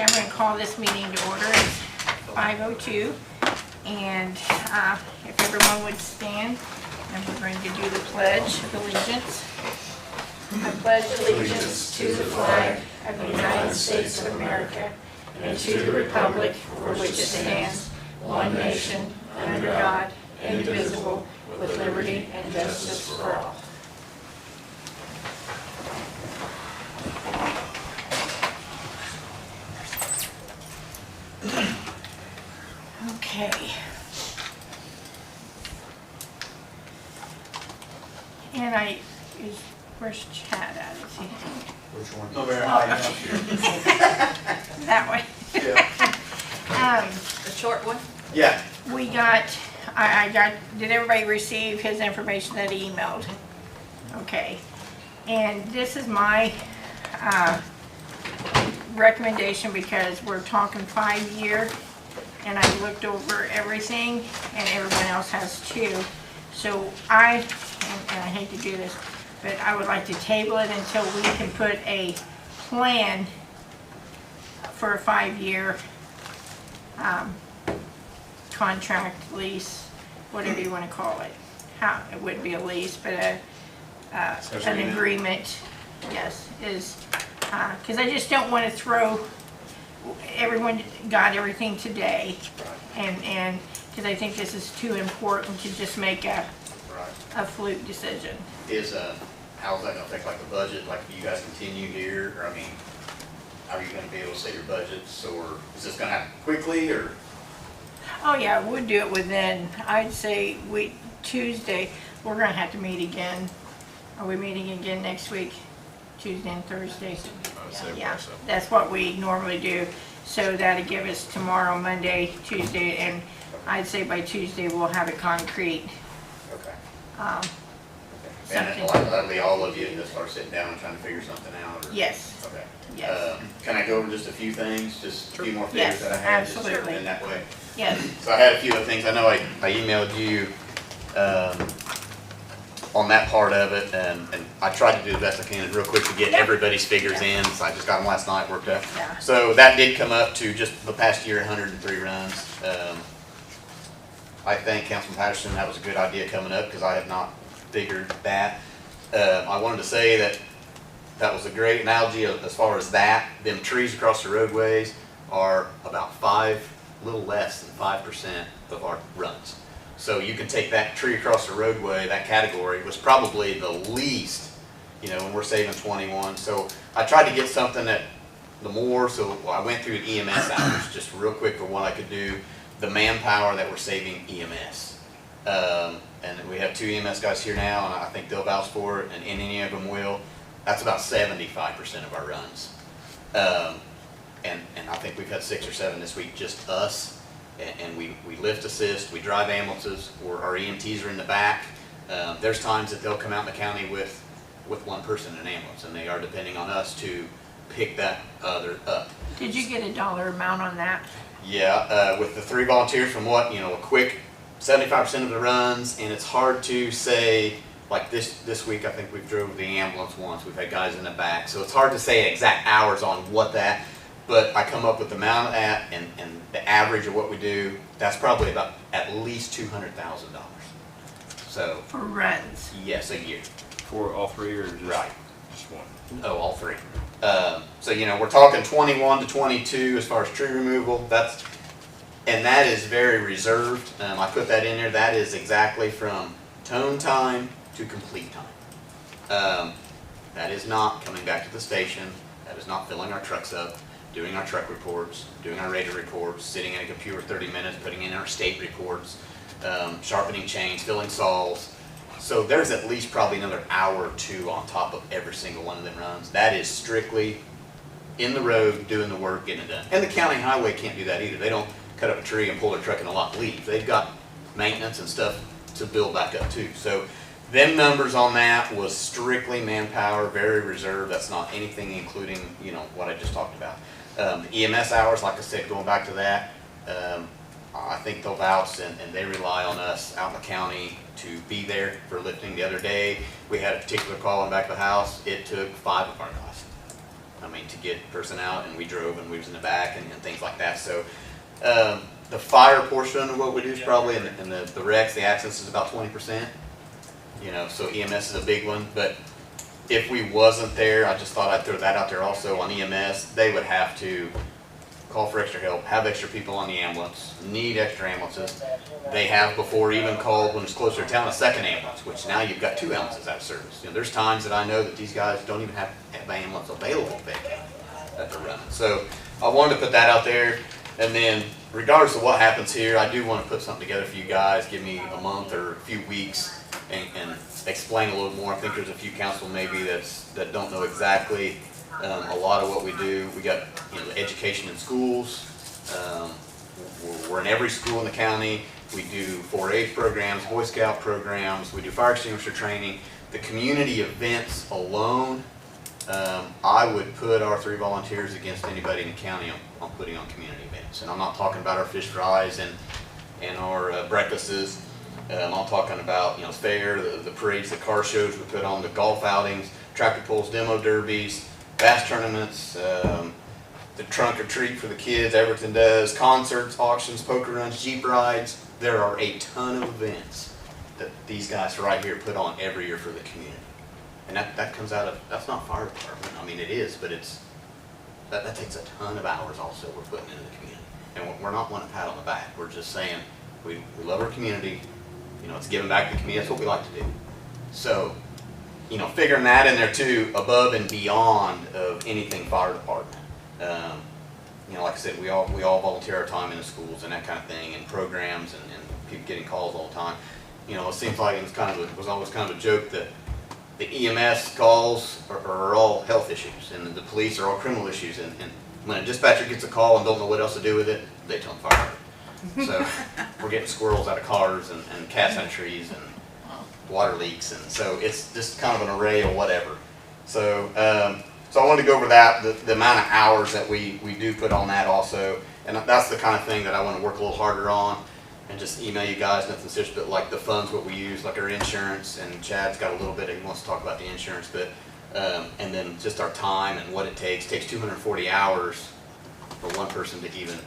I'm going to call this meeting to order. It's 5:02, and if everyone would stand, and we're going to do the Pledge of Allegiance. I pledge allegiance to the flag of the United States of America and to the republic for which it stands, one nation, under God, indivisible, with liberty and justice for all. Okay. And where's Chad at? Is he? Which one? No, very high enough here. That way. Yeah. The short one? Yeah. We did everybody receive his information that he emailed? Okay. And this is my recommendation because we're talking 5-year, and I looked over everything, and everyone else has too. So and I hate to do this, but I would like to table it until we can put a plan for a 5-year contract, lease, whatever you want to call it. It wouldn't be a lease, but an agreement, yes, is, because I just don't want to throw, everyone got everything today, and because I think this is too important to just make a fluke decision. How's that gonna affect like the budget, like if you guys continue here, or I mean, how are you gonna be able to set your budgets, or is this gonna happen quickly, or? Oh yeah, we'll do it within, I'd say Tuesday, we're gonna have to meet again. Are we meeting again next week? Tuesday and Thursday? Yeah, that's what we normally do. So that'll give us tomorrow, Monday, Tuesday, and I'd say by Tuesday we'll have it concrete. Okay. Something. And that'll be all of you to start sitting down and trying to figure something out? Or? Yes. Okay. Yes. Can I go over just a few things, just a few more figures Yes, that I have? just absolutely. In that way? Yes. So I had a few other things. I know I emailed you on that part of it, and I tried to do the best I can real quick to get everybody's figures in. So I just got them last night, worked up. Yeah. So that did come up to just the past year, 103 runs. I think Councilman Patterson, that was a good idea coming up because I had not figured that. I wanted to say that was a great analogy as far as that. Them trees across the roadways are about a little less than 5% of our runs. So you can take that tree across the roadway, that category was probably the least, when we're saving 21. So I tried to get something so I went through EMS hours just real quick for what I could do, the manpower that we're saving EMS. And we have 2 EMS guys here now, and I think they'll vouch for it, and any of them will. That's about 75% of our runs. And I think we've had 6 or 7 this week, just us. And we lift assist, we drive ambulances, or our EMTs are in the back. There's times that they'll come out in the county with one person in an ambulance, and they are depending on us to pick that other up. Did you get a dollar amount on that? Yeah, with the 3 volunteers from a quick 75% of the runs, and it's hard to say, like this week I think we've drove the ambulance once, we've had guys in the back, so it's hard to say exact hours on what that, but I come up with the amount of that and the average of what we do, that's probably about at least $200,000. So. For runs? Yes, a year. For all 3 or just, right. Just one? Oh, all 3. So we're talking 21 to 22 as far as tree removal. And that is very reserved. I put that in there. That is exactly from tone time to complete time. That is not coming back to the station. That is not filling our trucks up, doing our truck reports, doing our radar reports, sitting in a computer 30 minutes, putting in our state reports, sharpening chains, filling saws. So there's at least probably another hour or 2 on top of every single one of them runs. That is strictly in the road, doing the work, getting it done. And the county highway can't do that either. They don't cut up a tree and pull their truck in a lot and leave. They've got maintenance and stuff to build back up too. So them numbers on that was strictly manpower, very reserved. That's not anything including, what I just talked about. The EMS hours, like I said, going back to that, I think they'll vouch and they rely on us out in the county to be there for lifting. The other day, we had a particular call in back of the house. It took 5 of our guys. I mean, to get a person out, and we drove and we was in the back and things like that. So the fire portion of what we do is probably, in the wrecks, the accidents is about 20%. You know, so EMS is a big one, but if we wasn't there, I just thought I'd throw that out there also on EMS. They would have to call for extra help, have extra people on the ambulance, need extra ambulances. They have before even called, when it's closer to town, a second ambulance, which now you've got 2 ambulances out of service. You know, there's times that I know that these guys don't even have an ambulance available that they're running. So I wanted to put that out there. And then regardless of what happens here, I do want to put something together for you guys. Give me a month or a few weeks and explain a little more. I think there's a few council maybe that don't know exactly a lot of what we do. We got, you know, education in schools. We're in every school in the county. We do 4-H programs, Boy Scout programs. We do fire extinguisher training. The community events alone, I would put our 3 volunteers against anybody in the county on putting on community events. And I'm not talking about our fish fries and our breakfasts. I'm talking about, you know, fair, the parades, the car shows we put on, the golf outings, tractor pulls, demo derbies, bass tournaments, the trunk or treat for the kids, Everton does, concerts, auctions, poker runs, Jeep rides. There are a ton of events that these guys right here put on every year for the community. And that comes out of, that's not fire department. I mean, it is, but that takes a ton of hours also we're putting into the community. And we're not wanting a pat on the back. We're just saying we love our community. You know, it's giving back to the community. That's what we like to do. So, you know, figuring that in there too, above and beyond of anything fire department. You know, like I said, we all volunteer our time in the schools and that kind of thing, and programs, and people getting calls all the time. You know, it seems like it was always kind of a joke that the EMS calls are all health issues, and the police are all criminal issues. And when a dispatcher gets a call and don't know what else to do with it, they tell them fire. So we're getting squirrels out of cars and cats out of trees and water leaks, and so it's just kind of an array of whatever. So so I wanted to go over that, the amount of hours that we do put on that also, and that's the kind of thing that I want to work a little harder on, and just email you guys, nothing serious, but like the funds, what we use, like our insurance, and Chad's got a little bit, he wants to talk about the insurance, but and then just our time and what it takes 240 hours for one person to even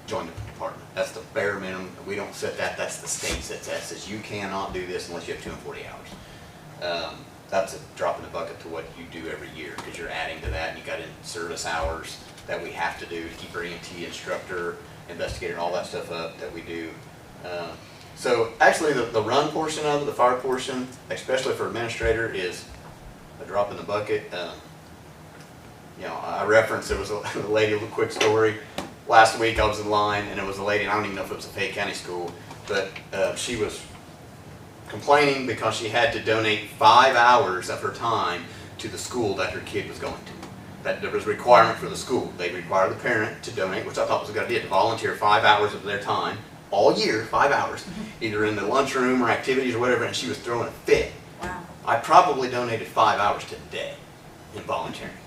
join the department. That's the bare minimum. We don't set that. That's the state sets that. Says you cannot do this unless you have 240 hours. That's a drop in the bucket to what you do every year, because you're adding to that, and you got in service hours that we have to do to keep our EMT instructor, investigator, and all that stuff up that we do. So actually the run portion of it, the fire portion, especially for administrator, is a drop in the bucket. You know, I referenced, there was a lady, a little quick story. Last week I was in line, and it was a lady, and I don't even know if it was a Fayette County school, but she was complaining because she had to donate 5 hours of her time to the school that her kid was going to. That there was a requirement for the school. They require the parent to donate, which I thought was a good idea, to volunteer 5 hours of their time, all year, 5 hours, either in the lunchroom or activities or whatever, and she was throwing a fit. Wow. I probably donated 5 hours today in volunteering.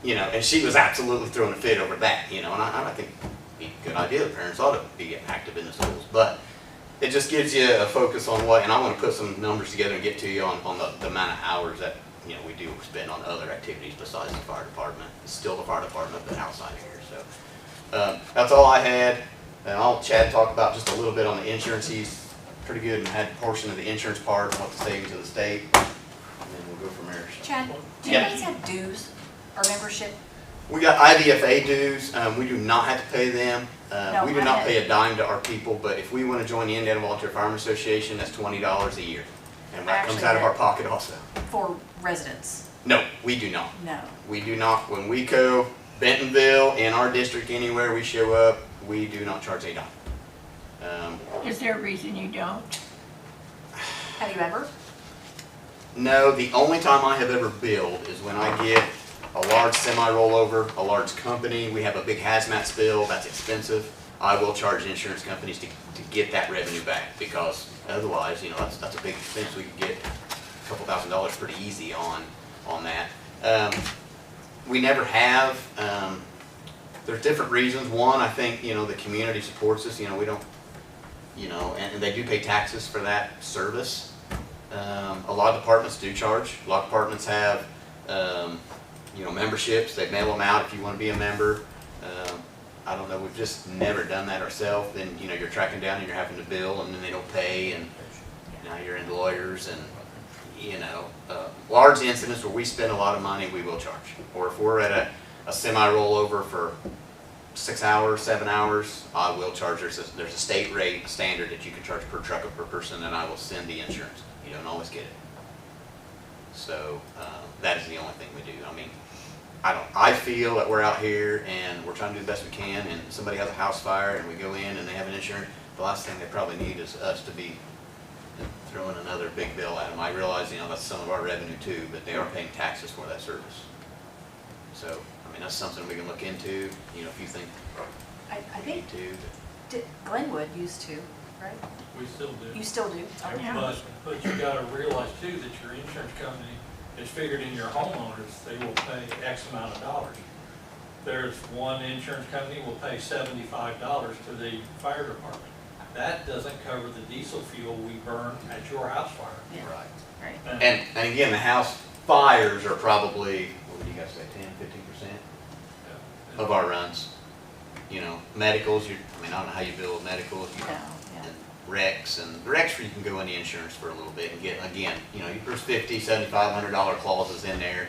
You know, and she was absolutely throwing a fit over that, you know, and I think it'd be a good idea. The parents ought to be active in the schools, but it just gives you a focus on what, and I want to put some numbers together and get to you on the amount of hours that, you know, we do spend on other activities besides the fire department. It's still the fire department, but outside of here. So that's all I had, and I'll Chad talk about just a little bit on the insurance. He's pretty good and had a portion of the insurance part and what the savings of the state, and then we'll go from there. Chad, do you guys have dues or membership? We got IVFA dues. We do not have to pay them. No, we do not pay a dime to our people, but if we want to join the Indiana Volunteer Firemen Association, that's $20 a year. And that comes out of our pocket also. For residents? No, we do not. No. We do not. When we go Bentonville, in our district, anywhere we show up, we do not charge a dime. Is there a reason you don't? Have you ever? No, the only time I have ever billed is when I get a large semi-rollover, a large company. We have a big hazmat spill, that's expensive. I will charge insurance companies to get that revenue back, because otherwise, you know, that's a big expense. We could get a couple $1,000s pretty easy on that. We never have. There's different reasons. One, I think, you know, the community supports us. You know, we don't, you know, and they do pay taxes for that service. A lot of departments do charge. A lot of departments have you know, memberships, they mail them out if you want to be a member. I don't know, we've just never done that ourselves. Then, you know, you're tracking down and you're having to bill and then they don't pay and now you're into lawyers and, you know, large incidents where we spend a lot of money, we will charge. Or if we're at a semi-rollover for 6 hours, 7 hours, I will charge. There's a state rate standard that you can charge per truck or per person, and I will send the insurance. You don't always get it. So that is the only thing we do. I mean, I feel that we're out here and we're trying to do the best we can, and somebody has a house fire and we go in and they have an insurance, the last thing they probably need is us to be throwing another big bill at them. I realize, you know, that's some of our revenue too, but they are paying taxes for that service. So, I mean, that's something we can look into, you know, if you think I we need think to. Glenwood used to, right? We still do. You still do? Okay. But you gotta realize too that your insurance company is figured in your homeowners, they will pay X amount of dollars. There's one insurance company will pay $75 to the fire department. That doesn't cover the diesel fuel we burn at your house fire. Yeah. Right. Right. And again, the house fires are probably, what do you guys say, 10, 15% of our runs. You know, medicals, I mean, I don't know how you bill medicals. No, yeah. And wrecks, and wrecks you can go in the insurance for a little bit and get, again, you know, there's $50, $75, $100 clauses in there.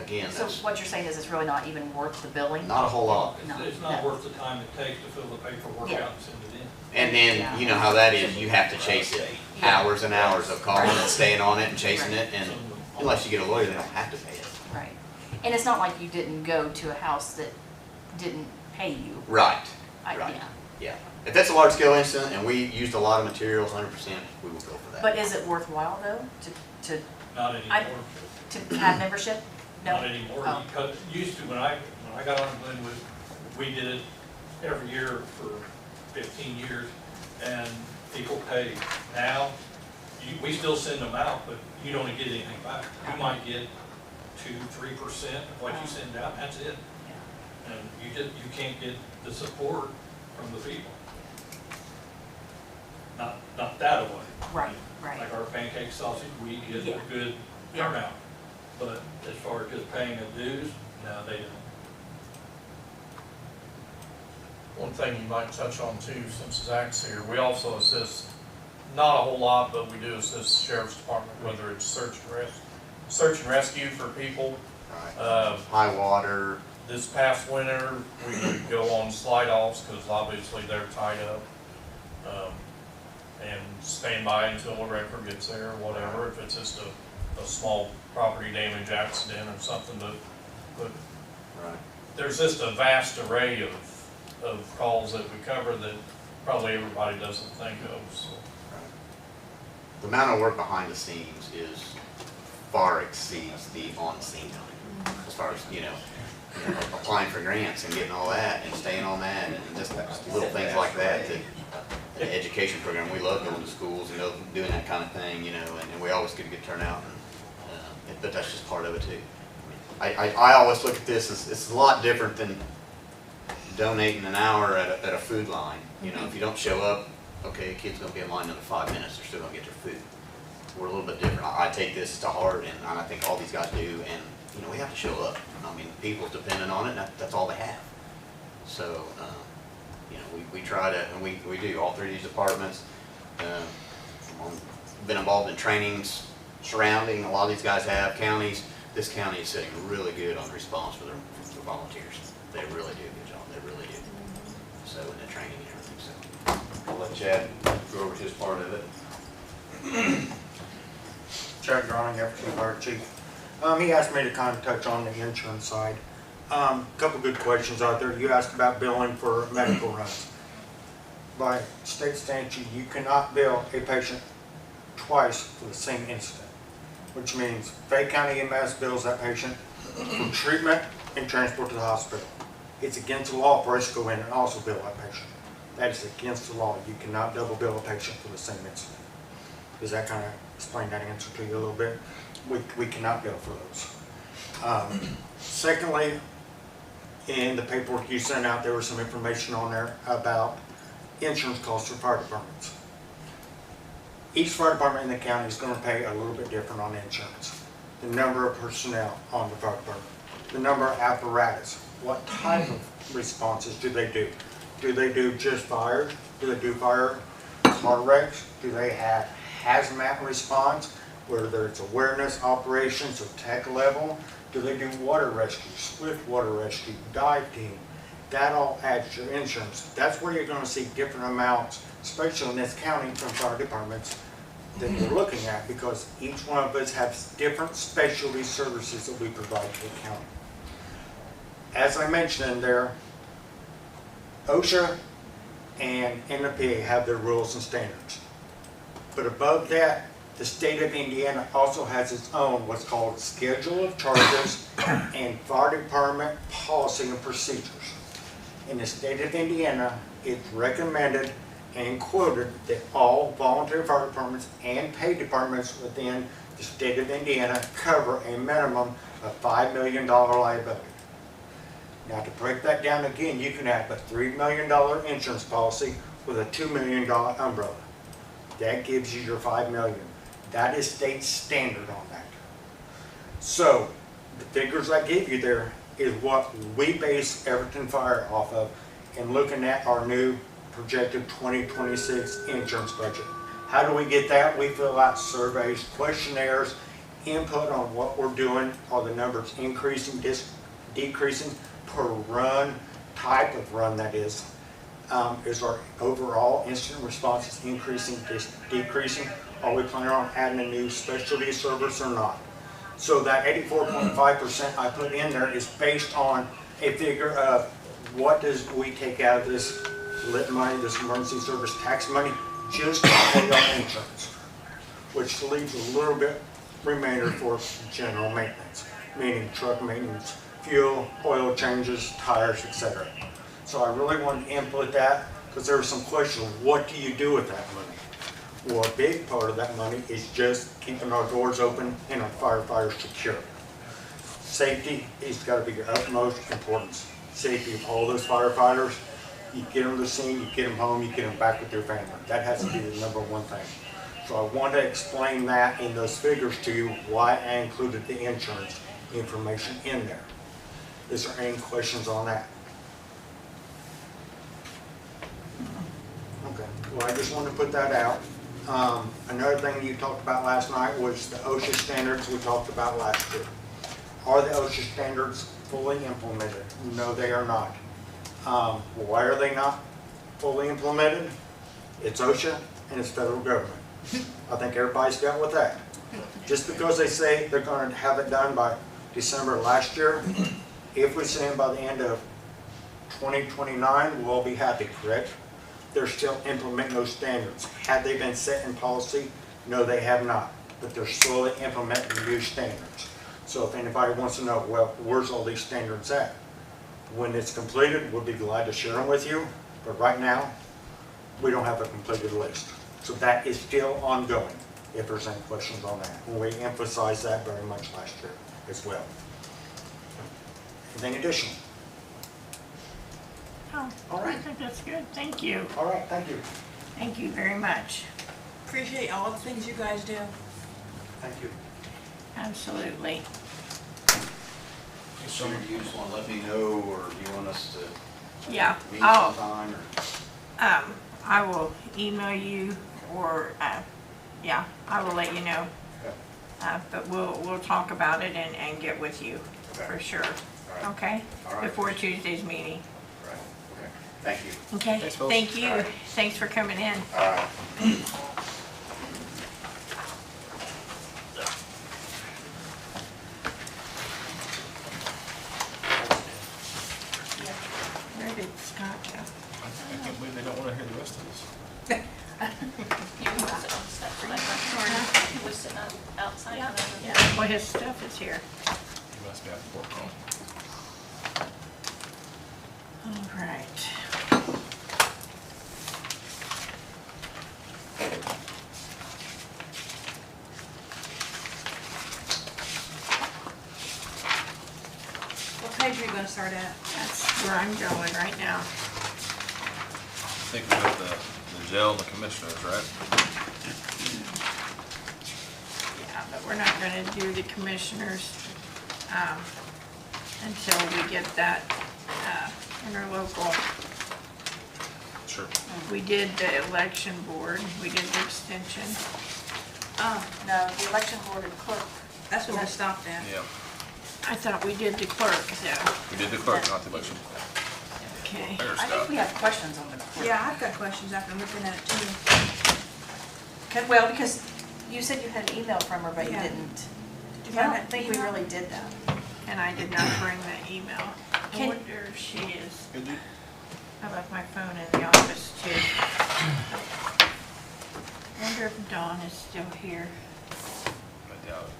Again, So that's what you're saying is it's really not even worth the billing? not a whole lot. It's not worth the time it takes to fill the paperwork Yeah. out and send it in. And then, you know how that is, you have to chase it. Hours and hours of calling and staying on it and chasing it, and unless you get a lawyer, they don't have to pay it. Right. And it's not like you didn't go to a house that didn't pay you. Right, I- right, yeah. yeah. If that's a large scale incident and we used a lot of materials, 100%, we will go for that. But is it worthwhile though, Not anymore. to have membership? No? Not anymore. Oh. Because used to, when I got on Glenwood, we did it every year for 15 years, and people pay. Now, we still send them out, but you don't get anything back. You might get 2-3% of what you send out, that's it. Yeah. And you can't get the support from the people. Not that way. Right, right. Like our pancake sausage, we get Yeah. a good Yeah. turnout. But as far as just paying a dues, no, they don't. One thing you might touch on too, since Zach's here, we also assist, not a whole lot, but we do assist the sheriff's department, whether it's search and rescue for people. Right. High water, This past winter, we would go on slide offs, because obviously they're tied up. And stand by until a record gets there or whatever, if it's just a small property damage accident or something, but right. there's just a vast array of calls that we cover that probably everybody doesn't think of, so. The amount of work behind the scenes far exceeds the on-scene time, as far as, you know, applying for grants and getting all that and staying on that and just little things like that. The education program, we love going to schools and doing that kind of thing, you know, and we always get a good turnout, but that's just part of it too. I always look at this as, it's a lot different than donating an hour at a food line. You know, if you don't show up, okay, a kid's gonna be in line another 5 minutes, they're still gonna get their food. We're a little bit different. I take this to heart, and I think all these guys do, and, you know, we have to show up. I mean, people's dependent on it, and that's all they have. So, you know, we try to, and we do, all three of these departments. Been involved in trainings surrounding, a lot of these guys have, counties. This county is sitting really good on response for their volunteers. They really do a good job, they really do. So, in the training and everything, so. I'll let Chad go over his part of it. Chad Drawing, Jefferson Fire Chief. He asked me to kind of touch on the insurance side. Couple good questions out there. You asked about billing for medical runs. By state statute, you cannot bill a patient twice for the same incident, which means Fayette County EMS bills that patient for treatment and transport to the hospital. It's against the law for us to go in and also bill that patient. That is against the law. You cannot double bill a patient for the same incident. Does that kind of explain that answer to you a little bit? We cannot bill for those. Secondly, in the paperwork you sent out, there was some information on there about insurance costs for fire departments. Each fire department in the county is going to pay a little bit different on insurance. the number of personnel on the fire department, the number of apparatus, what type of responses do they do? Do they do just fire? Do they do fire car wrecks? Do they have hazmat response, whether it's awareness operations or tech level? Do they do water rescue, swift water rescue, dive team? That all adds to your insurance. That's where you're gonna see different amounts, especially in this county from fire departments that you're looking at, because each one of us has different specialty services that we provide to the county. As I mentioned in there, OSHA and NFPA have their rules and standards. But above that, the state of Indiana also has its own what's called Schedule of Charges and Fire Department Policy and Procedures. In the state of Indiana, it's recommended and quoted that all volunteer fire departments and paid departments within the state of Indiana cover a minimum of $5 million liability. Now, to break that down again, you can have a $3 million insurance policy with a $2 million umbrella. That gives you your $5 million. That is state standard on that. So, the figures I gave you there is what we base Everton Fire off of in looking at our new projected 2026 insurance budget. How do we get that? We fill out surveys, questionnaires, input on what we're doing. Are the numbers increasing, decreasing per run, type of run that is? Is our overall incident responses increasing, decreasing? Are we planning on adding a new specialty service or not? So that 84.5% I put in there is based on a figure of what does we take out of this lit money, this emergency service tax money, just to pay our insurance, which leaves a little bit remainder for general maintenance, meaning truck maintenance, fuel, oil changes, tires, etc. So I really wanted to input that because there was some question, what do you do with that money? Well, a big part of that money is just keeping our doors open and our firefighters secure. Safety has got to be your utmost importance. Safety of all those firefighters, you get them to the scene, you get them home, you get them back with their family. That has to be the number one thing. So I want to explain that in those figures to you, why I included the insurance information in there. Is there any questions on that? Okay, well, I just wanted to put that out. Another thing you talked about last night was the OSHA standards we talked about last year. Are the OSHA standards fully implemented? No, they are not. Why are they not fully implemented? It's OSHA and it's federal government. I think everybody's dealt with that. Just because they say they're going to have it done by December last year, if we say by the end of 2029, we'll all be happy, correct? They're still implementing those standards. Had they been set in policy? No, they have not. But they're slowly implementing new standards. So if anybody wants to know, well, where's all these standards at? When it's completed, we'll be glad to share them with you. But right now, we don't have a completed list. So that is still ongoing, if there's any questions on that. And we emphasized that very much last year as well. Anything additional? Oh, All right. I think that's good. Thank you. All right, thank you. Thank you very much. Appreciate all the things you guys do. Thank you. Absolutely. So you just want to let me know, or do you want us to Yeah, meet I'll, sometime? Or? I will email you or, yeah, I will let you know. But we'll talk about it and get with you for sure. All right. Okay? All right. Before Tuesday's meeting. Right. Okay. Thank you. Okay? Thanks, Phil. Thank you. All right. Thanks for coming in. All right. Where did Scott go? I can't believe they don't want to hear the rest of this. You can sit on the steps like that. He was sitting outside. Yeah, whenever- yeah. Well, his stuff is here. You must be at the work on. All right. What page are you gonna start at? That's where I'm going right now. I think we got the jail and the commissioners, right? Yeah. but we're not gonna do the commissioners, until we get that, interlocal. Sure. We did the election board, we did the extension. Oh, No, the election board and clerk. that's what I stopped at. Yeah, I thought we did the clerk, so, we did the clerk, not the election. okay. There's I think Scott. we have questions on the clerk. Yeah, I've got questions after looking at it too. Well, because you said you had an email from her, but you Yeah. didn't. Did you I find don't that think we email? really did that. And I did not bring that email. I Can- wonder if she is, Good dude. I left my phone in the office too. I wonder if Dawn is still here. I doubt it.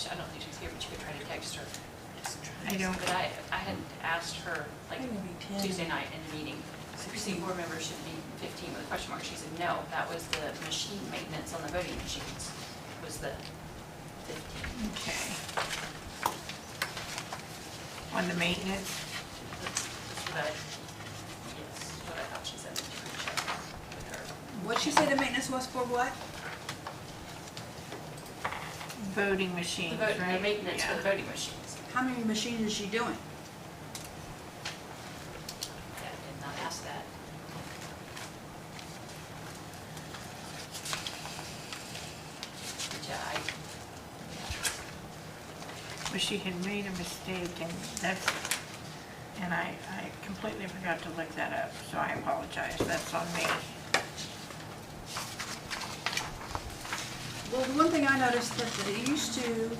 I don't think she's here, but you could try to text her. I don't, But I had asked her, like, Maybe 10. Tuesday night in the meeting, 16 board members should be 15 with a question mark. She said, no, that was the machine maintenance on the voting machines, was the 15. okay. On the maintenance, That's what I, yes, what I thought she said, that you could check with her. What'd she say the maintenance was for what? voting The machines, vote, the right? maintenance for Yeah. the voting machines. How many machines is she doing? Yeah, I did not ask that. But yeah, But she had made a mistake and that's, and I completely forgot to look that up, so I apologize, that's on me. Well, the one thing I noticed that they used to.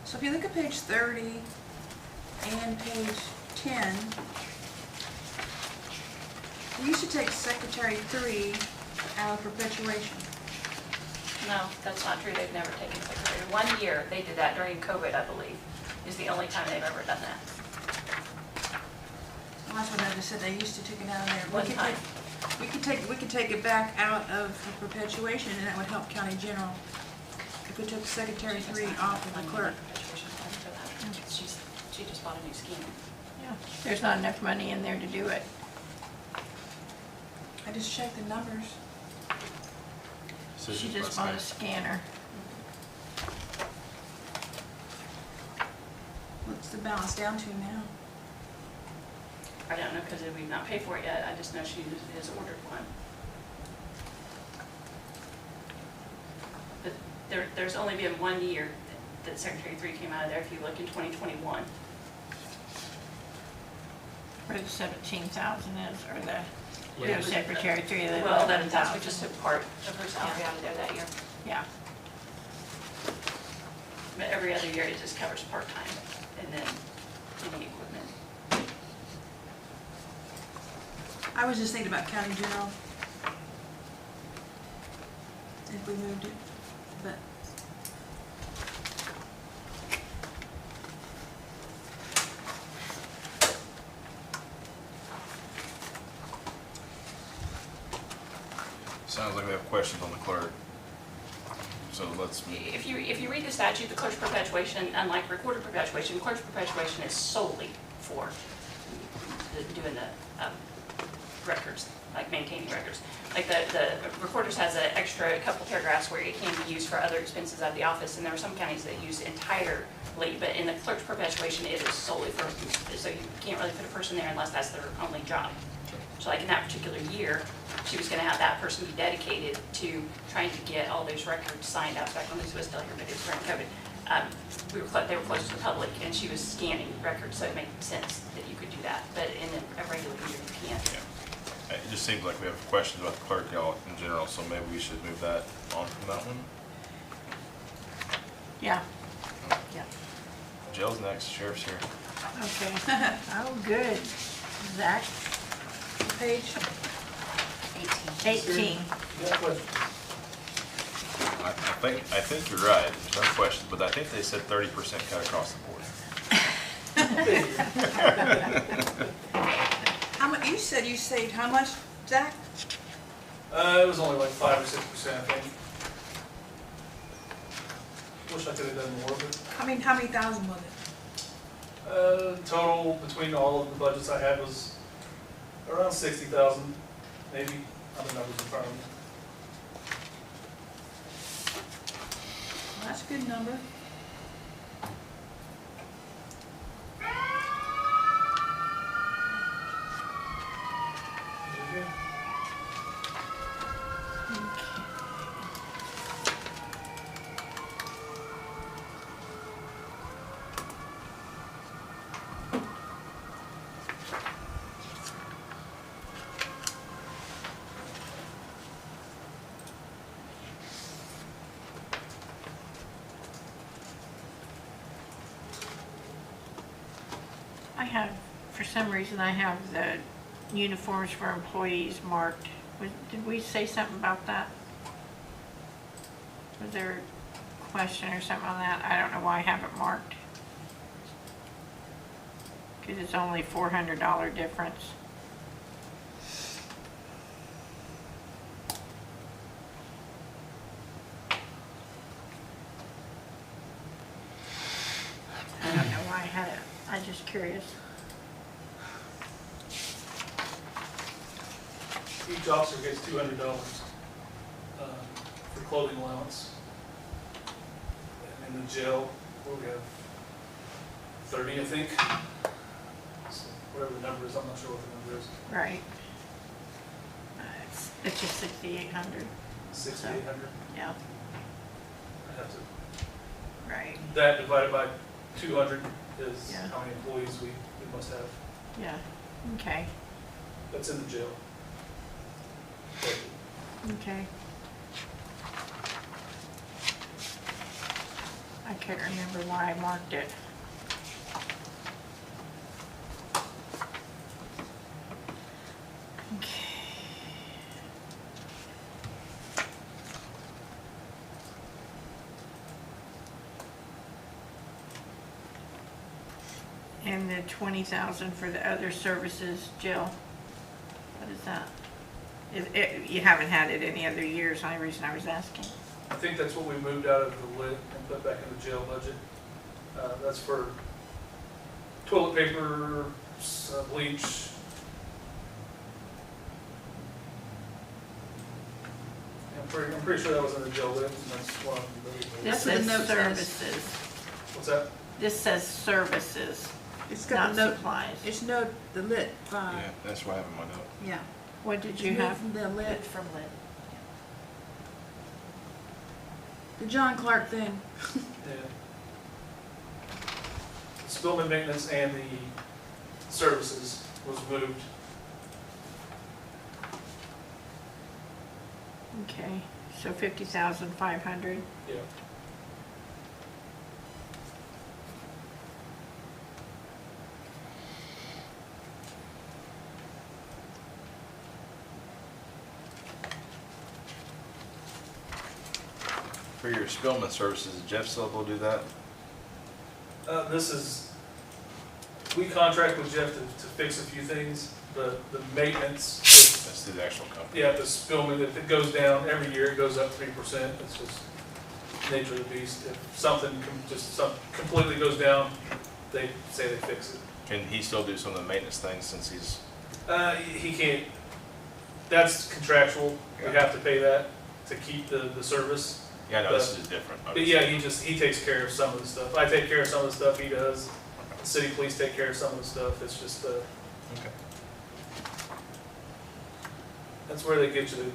So if you look at page 30 and page 10, we used to take Secretary 3 out of perpetuation. no, that's not true, they've never taken secretary. 1 year, they did that during COVID, I believe, is the only time they've ever done that. Well, that's what I just said, they used to take it out of there. One time. We could take it back out of the perpetuation, and that would help county general. If we took Secretary 3 off of the clerk. She just bought a new scheme. Yeah. There's not enough money in there to do it. I just checked the numbers. So She it's just last bought a night. scanner. What's the balance down to now? I don't know, because we've not paid for it yet, I just know she has ordered one. But there's only been 1 year that Secretary 3 came out of there, if you look in 2021. Where the 17,000 is, or the, Yeah. the Secretary 3, the Well, 11,000, we 11,000. just took part of her salary out of there that year. Yeah, But every other year, it just covers part-time, and then any equipment. I was just thinking about county general. If we moved it, but. Sounds like we have questions on the clerk. So let's, If you read the statute, the clerk's perpetuation, unlike recorded perpetuation, clerk's perpetuation is solely for doing the records, like maintaining records. Like the recorders has an extra couple paragraphs where it can be used for other expenses of the office, and there are some counties that use entirely, but in the clerk's perpetuation, it is solely for, so you can't really put a person there unless that's their only job. So like in that particular year, she was gonna have that person be dedicated to trying to get all those records signed out, back when this was still here, but it was during COVID. They were close to the public, and she was scanning records, so it made sense that you could do that, but in a regular year, you can't. yeah. It just seems like we have questions about the clerk, y'all, in general, so maybe we should move that on from that one. yeah, yeah. Jail's next, sheriff's here. Okay. Oh, good. Zach, Page, 18. Yeah, question. I think you're right, there's no question, but I think they said 30% cut across the board. how much, you said you saved how much, Zach? It was only like 5 or 6%, I think. Wish I could have done more, but, How many thousand was it? total between all of the budgets I had was around 60,000, maybe. I don't know, numbers in front of me. Well, that's a good number. I have, for some reason, I have the uniforms for employees marked. Did we say something about that? Was there a question or something on that? I don't know why I have it marked. Because it's only $400 difference. I don't know why I had it. I'm just curious. Each officer gets $200 for clothing allowance. And in the jail, we have 30, I think. So whatever the number is, I'm not sure what the number is. Right. It's just 6,800. 6,800. Yeah, I have to. right. That divided by 200 is Yeah. how many employees we must have. Yeah, okay, That's in the jail. okay. I can't remember why I marked it. Okay. And the 20,000 for the other services, Jill? What is that? You haven't had it any other years, only reason I was asking. I think that's what we moved out of the lit and put back in the jail budget. That's for toilet paper, bleach. I'm pretty sure that was in the jail lit, and that's one of them. This That's what the says note says. services. What's that? This says services, It's got not the note, supplies. it's note, the lit, Yeah, that's what I have in my note. yeah. What did It's you moved have? from the lit, From lit. the John Clark thing. Yeah. Spillman maintenance and the services was moved. Okay, so 50,500. Yeah. For your Spillman services, did Jeff still go do that? This is, we contract with Jeff to fix a few things. The maintenance, That's through the actual company. yeah, the Spillman, if it goes down every year, it goes up 3%. It's just nature of the beast. If something completely goes down, they say they fix it. Can he still do some of the maintenance things since he's, He can't, that's contractual. We Yeah. have to pay that to keep the service. yeah, no, this is different. But yeah, he takes care of some of the stuff. I take care of some of the stuff he does. The city police take care of some of the stuff. It's just, Okay. that's where they get you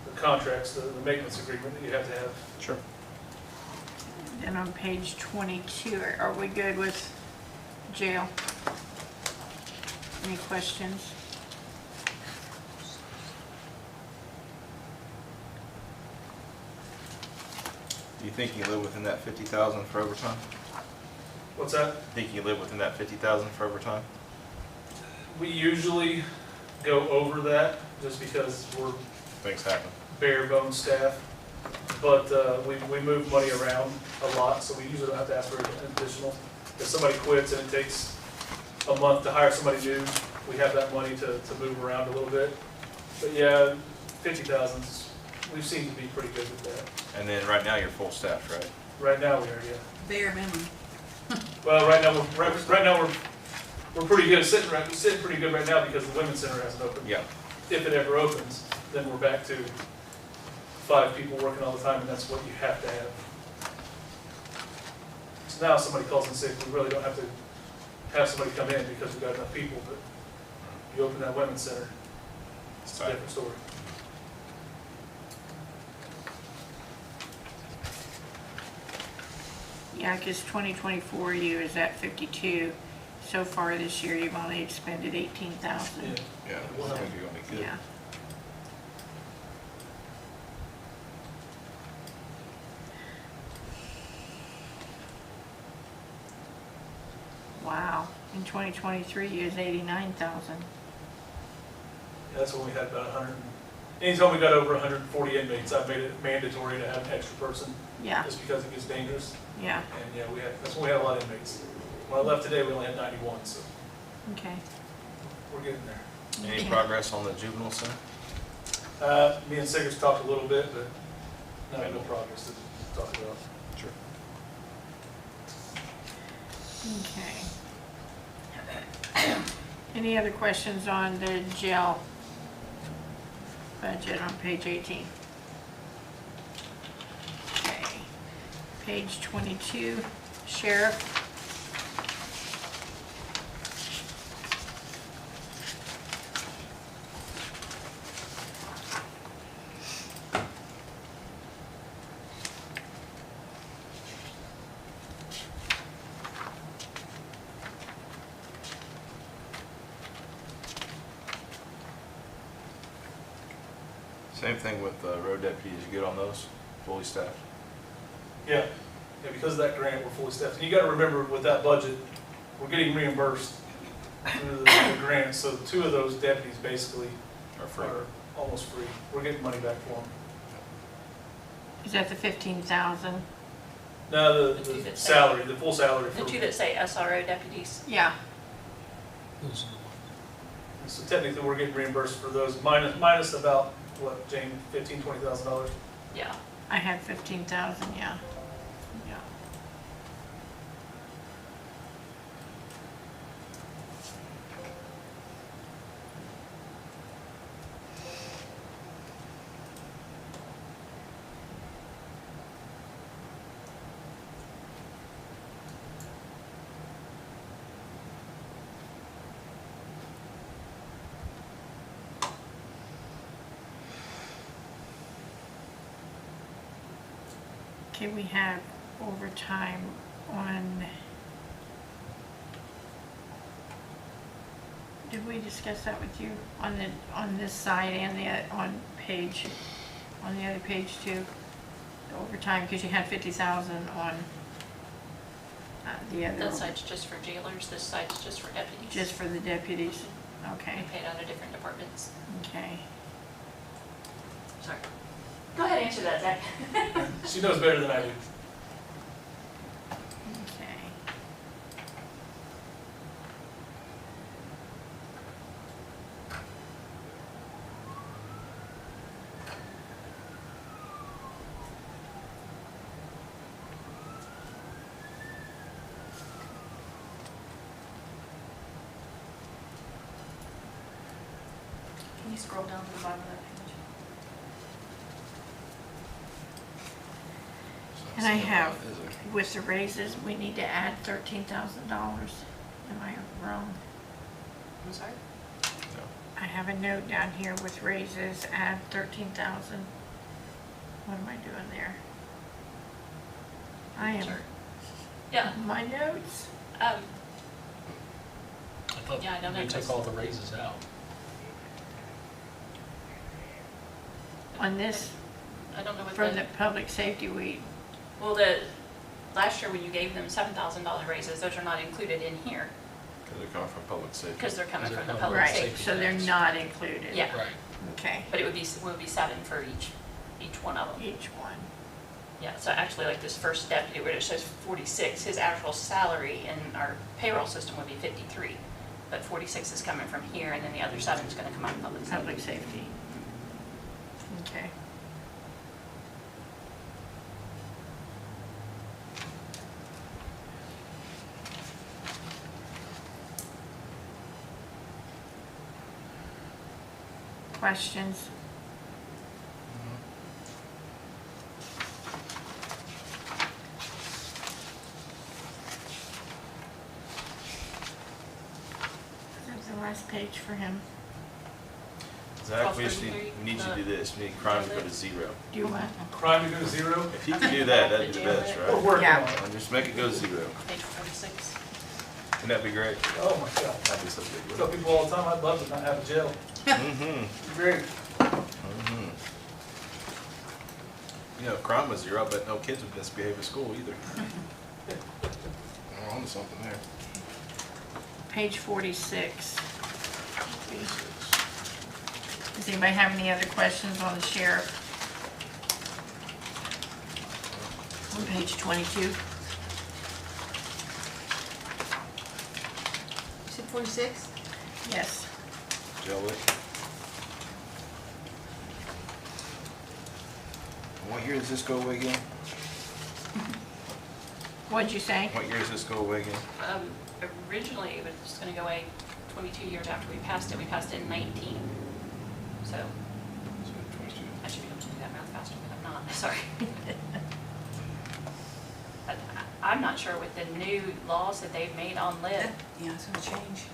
the contracts, the maintenance agreement that you have to have. Sure. Then on page 22, are we good with jail? Any questions? Do you think you live within that 50,000 for overtime? What's that? Think you live within that 50,000 for overtime? We usually go over that just because we're Things happen. bare bones staff. But we move money around a lot, so we usually don't have to ask for an additional. If somebody quits and it takes a month to hire somebody new, we have that money to move around a little bit. But yeah, 50,000, we seem to be pretty good with that. And then right now you're full staff, right? Right now we are, yeah. Bare minimum. Well, right now we're pretty good, sitting pretty good right now because the women's center hasn't opened. Yeah. If it ever opens, then we're back to 5 people working all the time, and that's what you have to have. So now if somebody calls in sick, we really don't have to have somebody come in because we've got enough people, but you open that women's center, it's a different story. Yeah, because 2024 you is at 52. So far this year, you've only expended 18,000. Yeah, it's gonna be good. Yeah. Wow, in 2023 you was 89,000. That's when we had about 100. Anytime we got over 140 inmates, I've made it mandatory to have an extra person, Yeah, just because it gets dangerous. yeah, And yeah, that's when we had a lot of inmates. When I left today, we only had 91, so okay. we're getting there. Any Okay. progress on the juvenile center? Me and Siggers talked a little bit, but no progress to talk about. Sure. Okay. Any other questions on the jail budget on page 18? Okay. Page 22, sheriff. Same thing with road deputies. You good on those? Fully staffed? Yeah, because of that grant, we're fully staffed. And you gotta remember, with that budget, we're getting reimbursed through the grant, so 2 of those deputies basically Or free? are almost free. We're getting money back for them. Is that the 15,000? No, The two the that say- salary, the full salary The for, 2 that say SRO deputies. Yeah, so technically, we're getting reimbursed for those, minus about, what, Jane, $15,000-$20,000? Yeah. I had 15,000, yeah. Yeah. Okay, we have overtime on, did we discuss that with you on this side and on the other page too? The overtime, because you had 50,000 on the other. That side's just for jailers, this side's just for deputies. Just for the deputies, We okay, paid out of different departments. okay. Sorry. Go ahead, answer that, Zach. She knows better than I do. Okay. Can you scroll down to the bottom of that page? And I have, with the raises, we need to add $13,000. Am I wrong? I'm sorry? I have a note down here with raises, add 13,000. What am I doing there? I am, Sure. Yeah, my notes. I thought Yeah, I don't know. we took all the raises out. On this, I don't know what from the the, public safety, we, well, last year when you gave them $7,000 raises, those are not included in here, Because they're coming from public safety. because they're coming Because from they're the coming public Right, safety. so they're not included. Yeah. Right. Okay, But it would be 7 for each one of them. each one. Yeah, so actually like this first deputy where it shows 46, his actual salary in our payroll system would be 53. But 46 is coming from here and then the other 7 is gonna come out of public safety. Public safety. Okay. Questions? That's the last page for him. Zach, we just need you to do this. We need crime to go to 0. Do you want? Crime to go to 0? If you can do that, that'd be the best, We're right? working Yeah. on it. And just make it go to 0. Page 46. Wouldn't that be great? Oh my God. That'd be so I good. tell people all the time, I'd love to not have a jail. Mm-hmm. Great. Mm-hmm. You know, if crime was 0, I bet no kids would misbehave at school either. We're on to something there. Page 46. Does anybody have any other questions on the sheriff? On page 22. You said 46? Yes. Jail lit. What year does this go away again? What'd you say? What year does this go away again? Originally, it was just gonna go away 22 years after we passed it. We passed it in 19. So So 22. I should be able to do that math faster, but I'm not, sorry. But I'm not sure with the new laws that they've made on lead. Yeah, it's gonna change.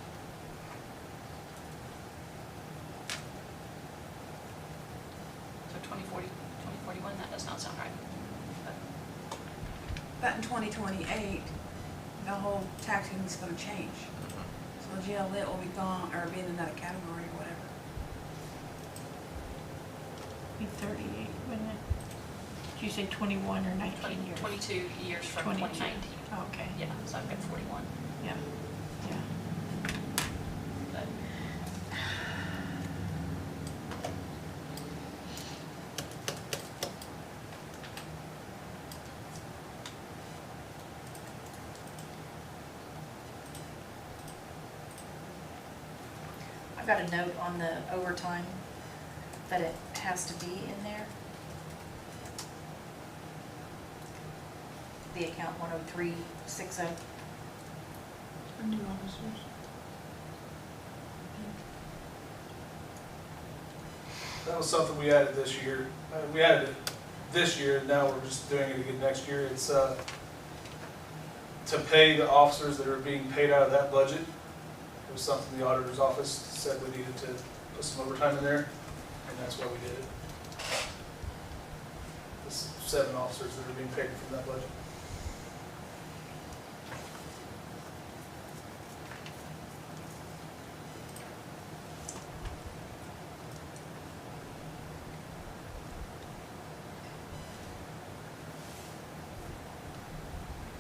So 2040, 2041, that does not sound right. But But in 2028, the whole taxing is gonna change. So jail lit will be gone, or be in another category or whatever. Be 38, wouldn't it? Did you say 21 or 19 years? 22 years from 22. 2019. Okay, Yeah, so I've got 41. yeah, yeah. But I've got a note on the overtime that it has to be in there. The account 10360. For new officers. That was something we added this year. We added it this year, and now we're just doing it again next year. It's to pay the officers that are being paid out of that budget. It was something the auditor's office said we needed to put some overtime in there, and that's why we did it. There's 7 officers that are being paid from that budget.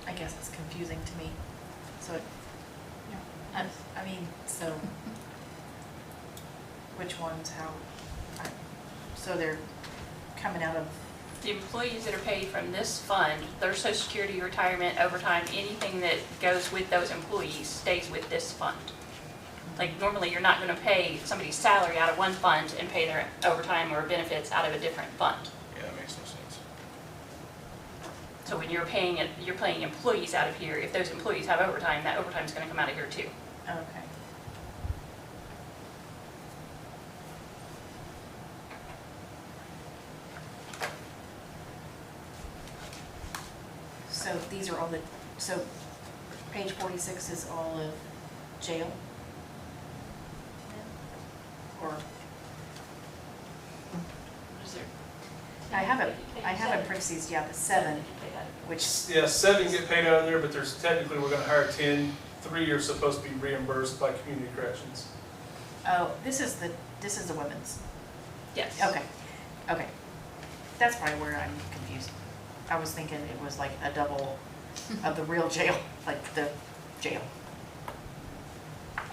I guess it's confusing to me. So it, I mean, so which ones, how, so they're coming out of, the employees that are paid from this fund, their social security, retirement, overtime, anything that goes with those employees stays with this fund. Like normally, you're not gonna pay somebody's salary out of one fund and pay their overtime or benefits out of a different fund. Yeah, that makes no sense. So when you're paying employees out of here, if those employees have overtime, that overtime's gonna come out of here too. okay. So these are all the, so page 46 is all of jail? Or, What is there? I have in parentheses, yeah, the 7, which, Yeah, 7 get paid out of there, but there's technically, we're gonna hire 10. 3 are supposed to be reimbursed by community corrections. oh, this is the women's. Yes. Okay. That's probably where I'm confused. I was thinking it was like a double of the real jail, like the jail.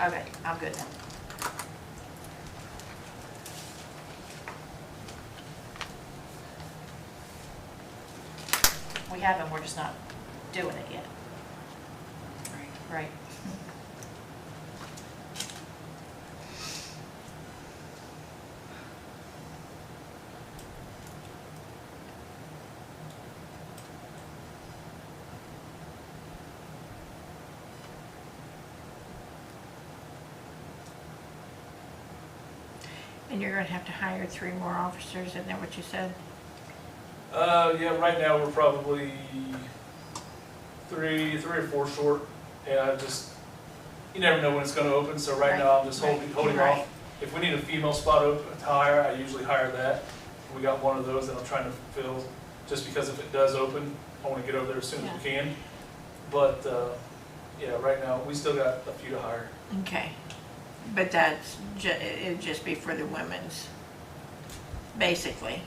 Okay, I'm good now. We have them, we're just not doing it yet. Right. And you're gonna have to hire 3 more officers, isn't that what you said? Yeah, right now we're probably three or four short, and I just, you never know when it's gonna open, so right now I'm just holding Right. off. If we need a female spot open to hire, I usually hire that. We got one of those that I'm trying to fill, just because if it does open, I wanna get over there as soon as we can. But, yeah, right now, we still got a few to hire. Okay. But it'd just be for the women's, basically.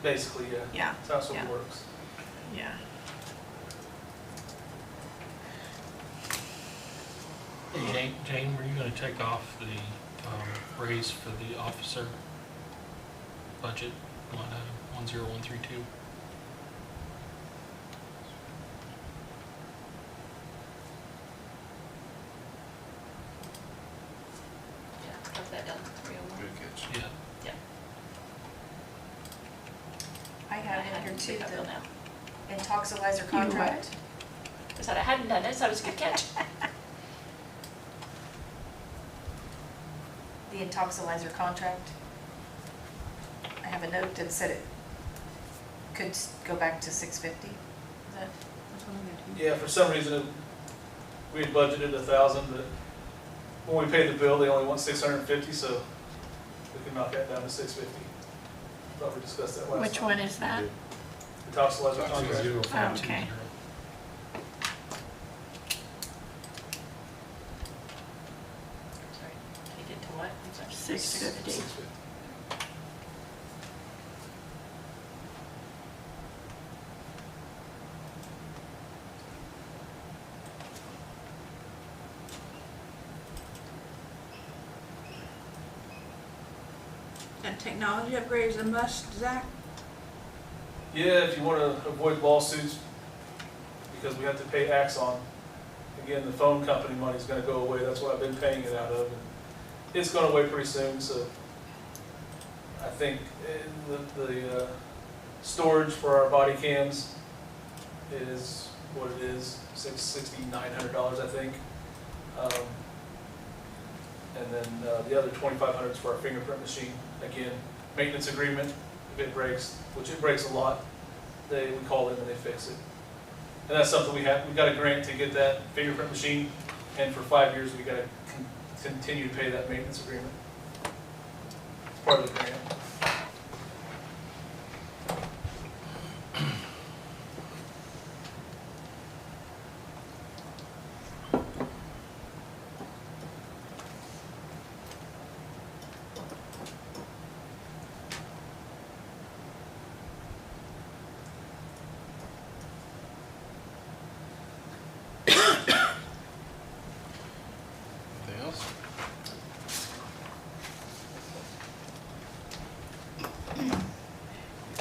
Basically, yeah, Yeah, that's how Yeah. it works. yeah. Jane, were you gonna take off the raise for the officer budget, line item 10132? Yeah, got that done. 301. Good catch. Yeah. Yeah. I have in here too, I will now. the intoxilizer contract. I said I hadn't done it, so it was a good catch. The intoxilizer contract. I have a note that said it could go back to 650. Is that? That's what I'm gonna do. Yeah, for some reason, we had budgeted 1,000, but when we paid the bill, they only want 650, so we can knock that down to 650. Thought we discussed that last time. Which one is that? The toxilizer contract. 0520. Okay. Sorry, you did to what? I'm sorry. 650. 650. That technology upgrade is a must, Zach? Yeah, if you want to avoid lawsuits, because we have to pay Axon. Again, the phone company money's gonna go away, that's what I've been paying it out of. And it's going away pretty soon, so I think the storage for our body cams is what it is, $6,900, I think. And then the other 2,500 is for our fingerprint machine. Again, maintenance agreement, if it breaks, which it breaks a lot, we call them and they fix it. And that's something we got a grant to get that fingerprint machine, and for 5 years we got to continue to pay that maintenance agreement. It's part of the grant. Anything else?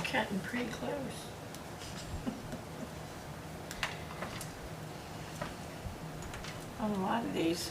Cutting pretty close. On a lot of these.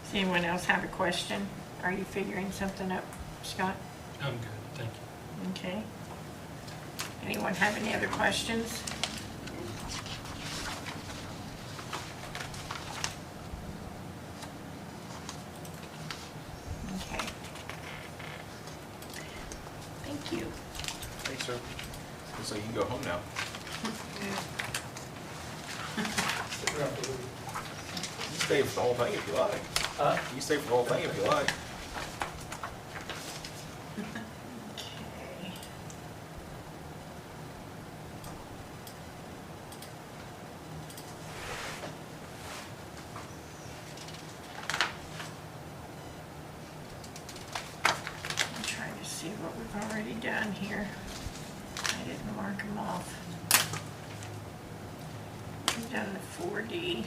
Does anyone else have a question? Are you figuring something up, Scott? I'm good, thank you. Okay. Anyone have any other questions? Okay. Thank you. Thanks, sir. Looks like you can go home now. Stick around for a little. You can stay for the whole thing if you like. Huh? You can stay for the whole thing if you like. see what we've already done here. I didn't mark them off. We've done the 4D.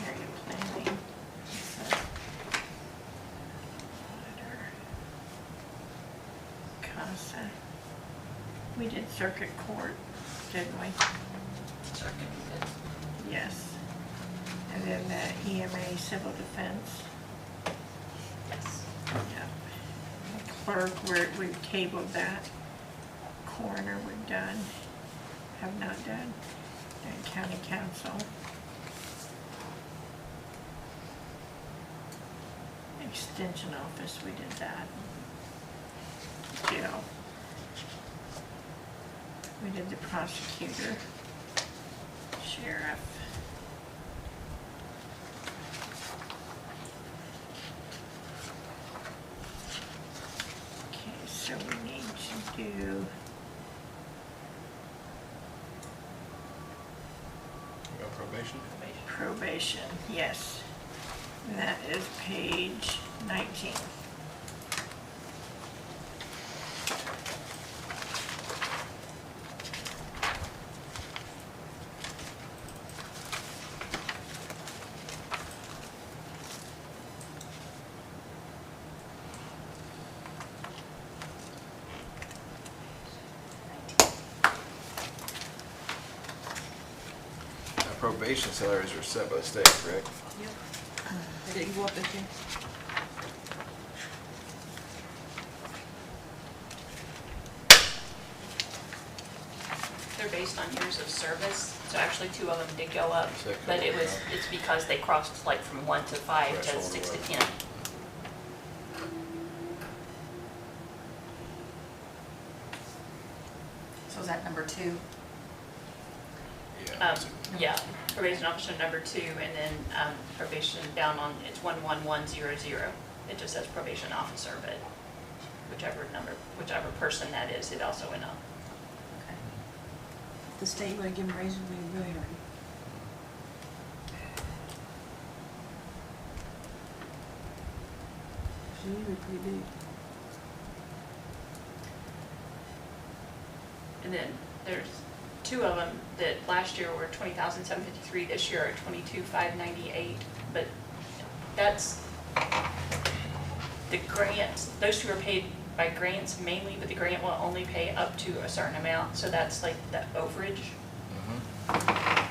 Area planning. Auditor. CASA. We did circuit court, didn't we? Circuit, Yes. And then the EMA civil defense. yes. Yep. Clerk, we've tabled that. Coroner, we've done. Have not done. And county council. Extension office, we did that. Jail. We did the prosecutor. Sheriff. Okay, so we need to do, We got probation? probation, yes. And that is page 19. Probation salaries are set by the state, correct? Yep. They didn't go up this year. They're based on years of service, so actually 2 of them did go up, So that but could work out. it's because they crossed like from 1 to 5 to Threshold 6 to or 10. So is that number 2? Yeah. Yeah, probation officer number 2, and then probation down on, it's 11100. It just says probation officer, but whichever person that is, it also went up. Okay. If the state would have given raises, we'd really hurt. So usually pretty big. And then there's 2 of them that last year were 20,753, this year are 22,598, but that's the grants, those 2 are paid by grants mainly, but the grant will only pay up to a certain amount, so that's like the overage. Mhm.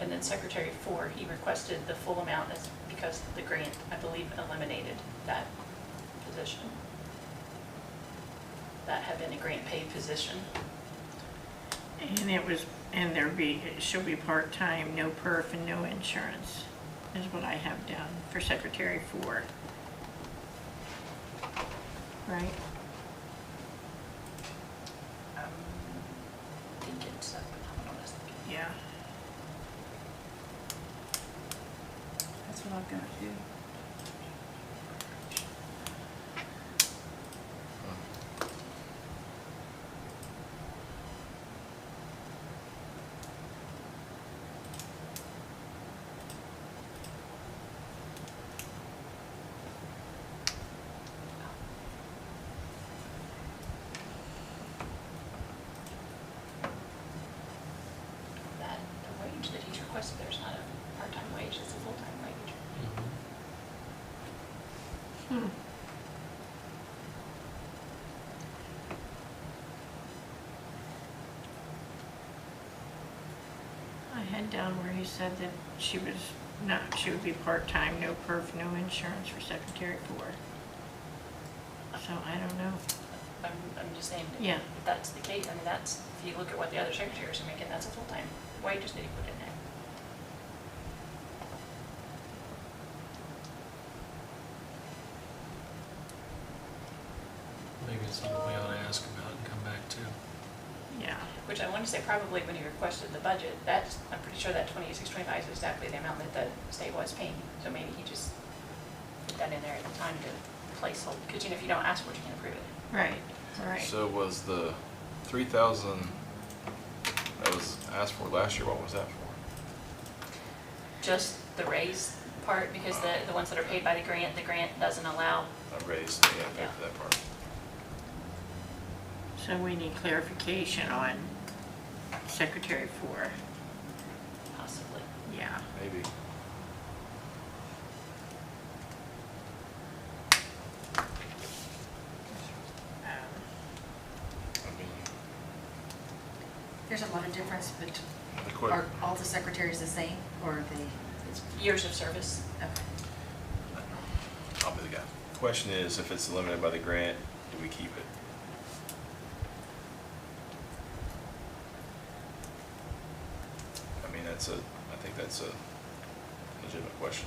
And then Secretary 4, he requested the full amount, that's because the grant, I believe, eliminated that position. That had been a grant paid position. And it was, and it should be part-time, no perf and no insurance, is what I have down for Secretary 4. Right? I think it's, hold on a second. Yeah. That's what I've got to do. That, the wage that he's requested, there's not a part-time wage, it's a full-time wage. Hmm. I had down where he said that she would be part-time, no perf, no insurance for Secretary 4. So I don't know. I'm just saying, Yeah. if that's the case, I mean, that's, if you look at what the other secretaries are making, that's a full-time wages that he put in there. Maybe it's something we ought to ask about and come back to. Yeah. Which I want to say probably when he requested the budget, that's, I'm pretty sure that 2625 is exactly the amount that the state was paying. So maybe he just put that in there at the time to placehold, because if you don't ask for it, you can't approve it. Right, right. So was the 3,000 that was asked for last year, what was that for? just the raise part, because the ones that are paid by the grant doesn't allow. A raise, yeah, pay for that part. So we need clarification on Secretary 4. Possibly. Yeah. Maybe. I mean, There's a lot of difference, but the quick, are all the secretaries the same, or are they? It's years of service. Okay. I'll be the guy. Question is, if it's limited by the grant, do we keep it? I mean, I think that's a legitimate question.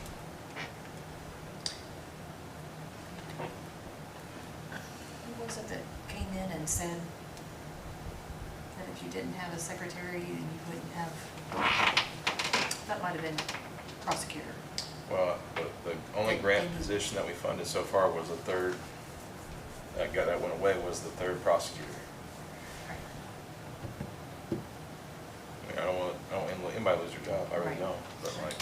Who was it that came in and said that if you didn't have a secretary, then you wouldn't have, that might have been prosecutor. Well, the only grant position that we funded so far was the third, that went away, was the third prosecutor. I mean, I don't want anybody to lose their job, I really Right. don't, but like,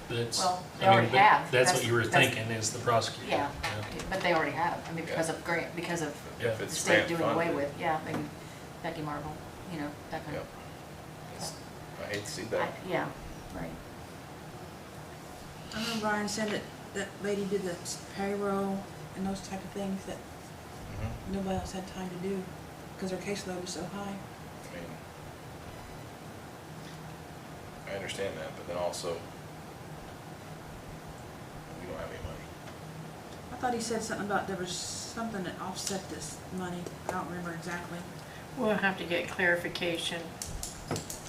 That's, Well, they I mean, already but have. that's what you were That's- thinking, is the prosecutor. Yeah, but they already have, I mean, because Yeah. of grant, because of Yeah. if the it's state grant doing away funded. with, yeah, maybe Becky Marble, you know, that kind Yep. of. It's- I hate to see that. Yeah, right. I know Brian said that that lady did the payroll and those type of things that Mhm. nobody else had time to do because their caseload was so high. I mean, I understand that, but then also, we don't have any money. I thought he said something about there was something that offset this money. I don't remember exactly. We'll have to get clarification.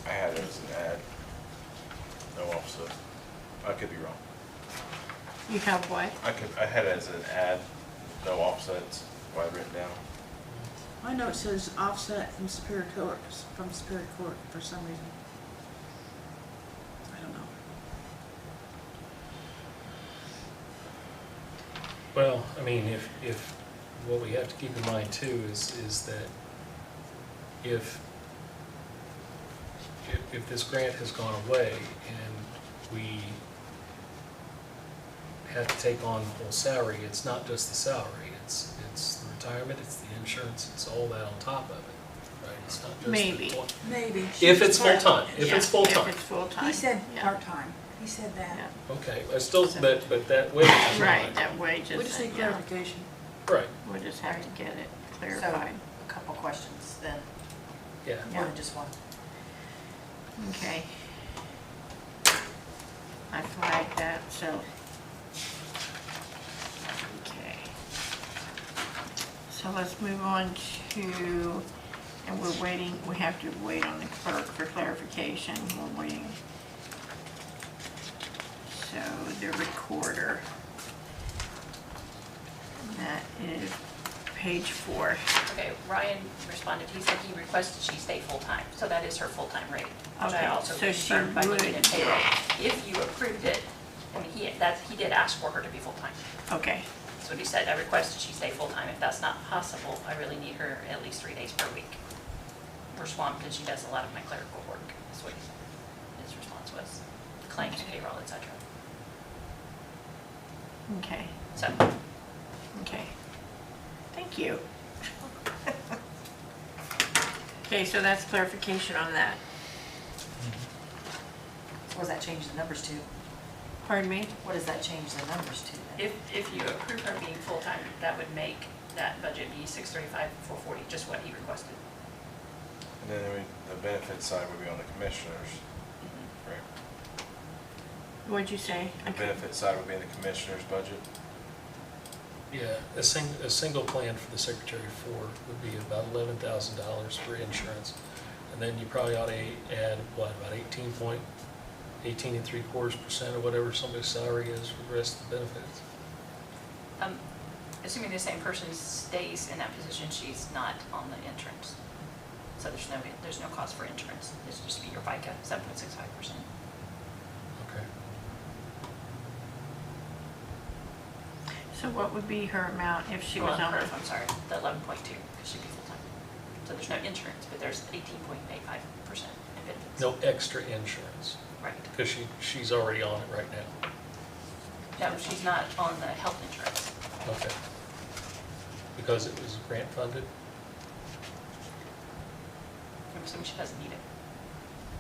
I had it as an ad, no offset. I could be wrong. You have what? I had it as an ad, no offsets, what I written down. I know it says offset from Superior Court for some reason. I don't know. Well, I mean, if, what we have to keep in mind too is that if this grant has gone away and we have to take on the whole salary, it's not just the salary, it's the retirement, it's the insurance, it's all that on top of it, right? It's not just the Maybe. point. Maybe. If it's full-time, if Yeah, it's full-time. If it's full-time. He said yeah. part-time. He said that. Yeah. Okay, I still, but that wage is Right, not. that wage We just is, need yeah, clarification. Right, we'll just have to get it So, clarified. a couple questions then, yeah. more than just one. Okay. I flagged that, so. Okay. So let's move on to, and we're waiting, we have to wait on the clerk for clarification. We're waiting. So the recorder. That is page 4. Okay, Ryan responded, he said he requested she stay full-time, so that is her full-time rate, which Okay, I also so she confirmed by looking would at payroll. If you approved it, I mean, he did ask for her to be full-time. Okay, That's what he said, I requested she stay full-time. If that's not possible, I really need her at least 3 days per week. We're swamped and she does a lot of my clerical work, that's what his response was. Claims, payroll, et cetera. okay, So, okay. Thank you. Okay, so that's clarification on that. So what does that change the numbers to? Pardon me? What does that change the numbers to then? if you approve her being full-time, that would make that budget be 635, 440, just what he requested. And then the benefit side would be on the commissioners, right? What'd you say? The benefit side would be in the commissioner's budget. Yeah, a single plan for the Secretary of 4 would be about $11,000 for insurance. And then you probably ought to add, what, about 18.75% or whatever somebody's salary is for the rest of the benefits. Assuming the same person stays in that position, she's not on the insurance. So there's no cost for insurance. It's just be your FICA, 7.65%. Okay. So what would be her amount if she was Well, on her, her? I'm sorry, the 11.2, because she'd be full-time. So there's no insurance, but there's 18.85% in benefits. No extra insurance, Right. because she's already on it right now. No, she's not on the health insurance. Okay. Because it was grant funded? I'm assuming she doesn't need it.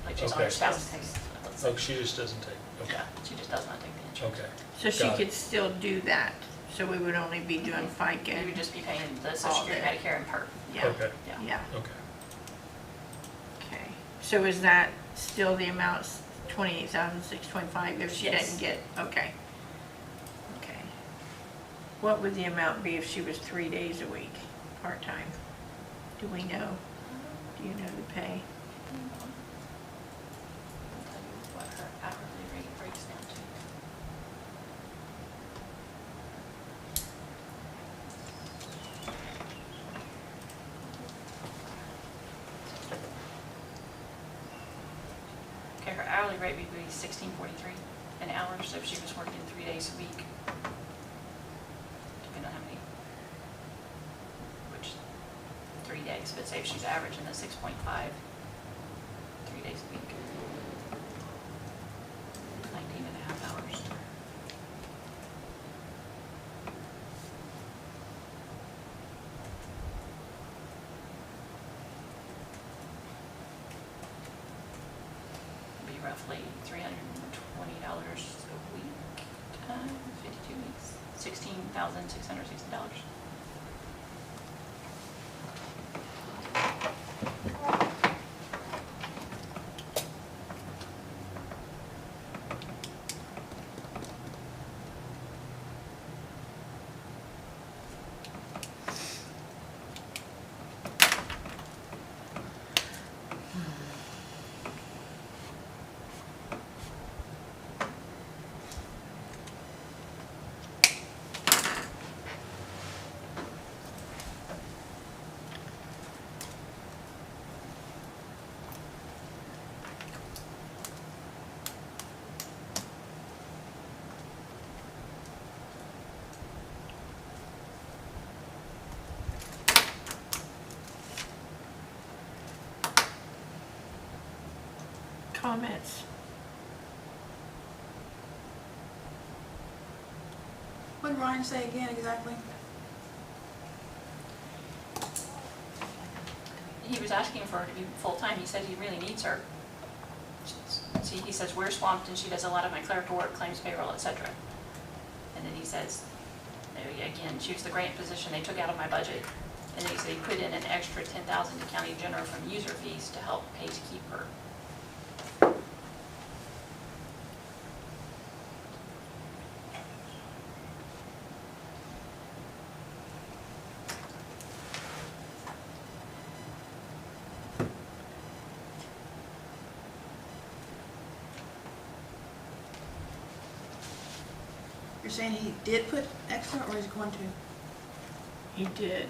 Like she's on Okay. her spouse's. Oh, she just doesn't take, okay, Yeah, she just does not take the insurance. okay. So she Got it. could still do that, so we would only be doing You FICA. would just be paying the Social All Security, that. Medicare, and PERF. Yeah, Okay, Yeah. yeah, okay. okay. So is that still the amount, 28,625 if she Yes. didn't get, okay. Okay. What would the amount be if she was 3 days a week, part-time? Do we know? Do you know the pay? I'll tell you what her hourly rate breaks down to. Okay, her hourly rate would be $16.43 an hour, so if she was working 3 days a week, depending on how many, which, 3 days, but say if she's averaging the 6.5, 3 days a week, 19 and a half hours. Be roughly $320 a week times 52 weeks, $16,660. Comments? What did Ryan say again exactly? He was asking for her to be full-time. He said he really needs her. See, he says, we're swamped and she does a lot of my clerical work, claims payroll, etc. And then he says, again, she was the grant position they took out of my budget. And then he said he put in an extra $10,000 to county general from user fees to help pay to keep her. You're saying he did put extra, or is he going to? He did.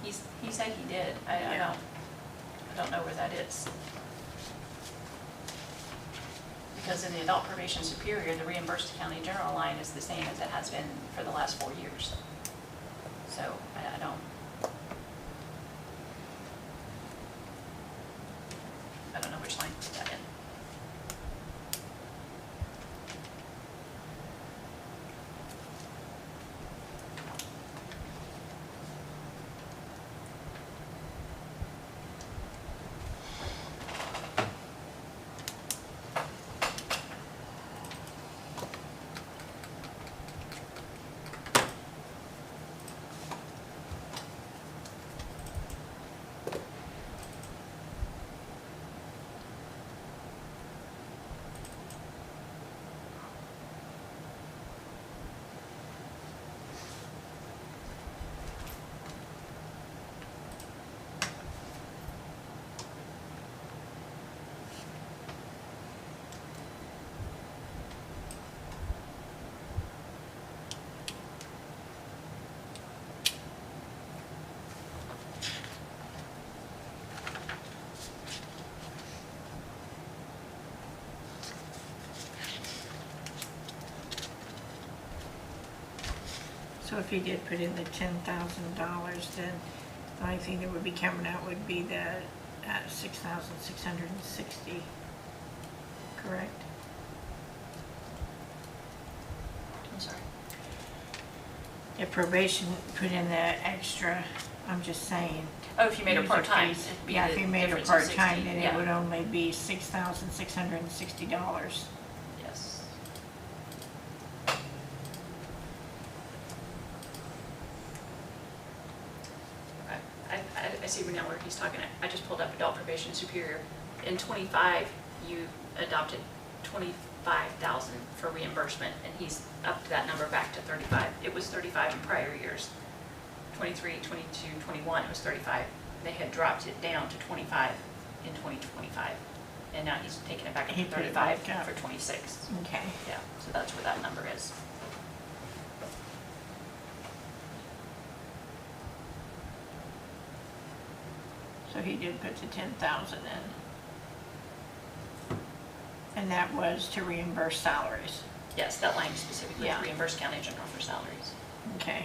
He said he did. I Yeah. don't know where that is. Because in the adult probation superior, the reimbursed county general line is the same as it has been for the last 4 years. So I don't know which line to put that in. So if he did put in the $10,000, then The only thing that would be coming out would be the 6,660, correct? I'm sorry. If probation put in the extra, I'm just saying. Oh, if you made her user part-time, fees. it'd be Yeah, the if you made her difference of part-time, 60, then it yeah. would only be $6,660. Yes. Okay. I see now where he's talking. I just pulled up adult probation superior. In '25, you adopted 25,000 for reimbursement, and he's upped that number back to 35. It was 35 in prior years. 23, 22, 21, it was 35. They had dropped it down to 25 in 2025, and now he's taking it back up He to put it 35 back up. for 26. Okay. Yeah, so that's where that number is. So he did put the 10,000 in. And that was to reimburse salaries. Yes, that line specifically Yeah. reimburse county general for salaries. Okay.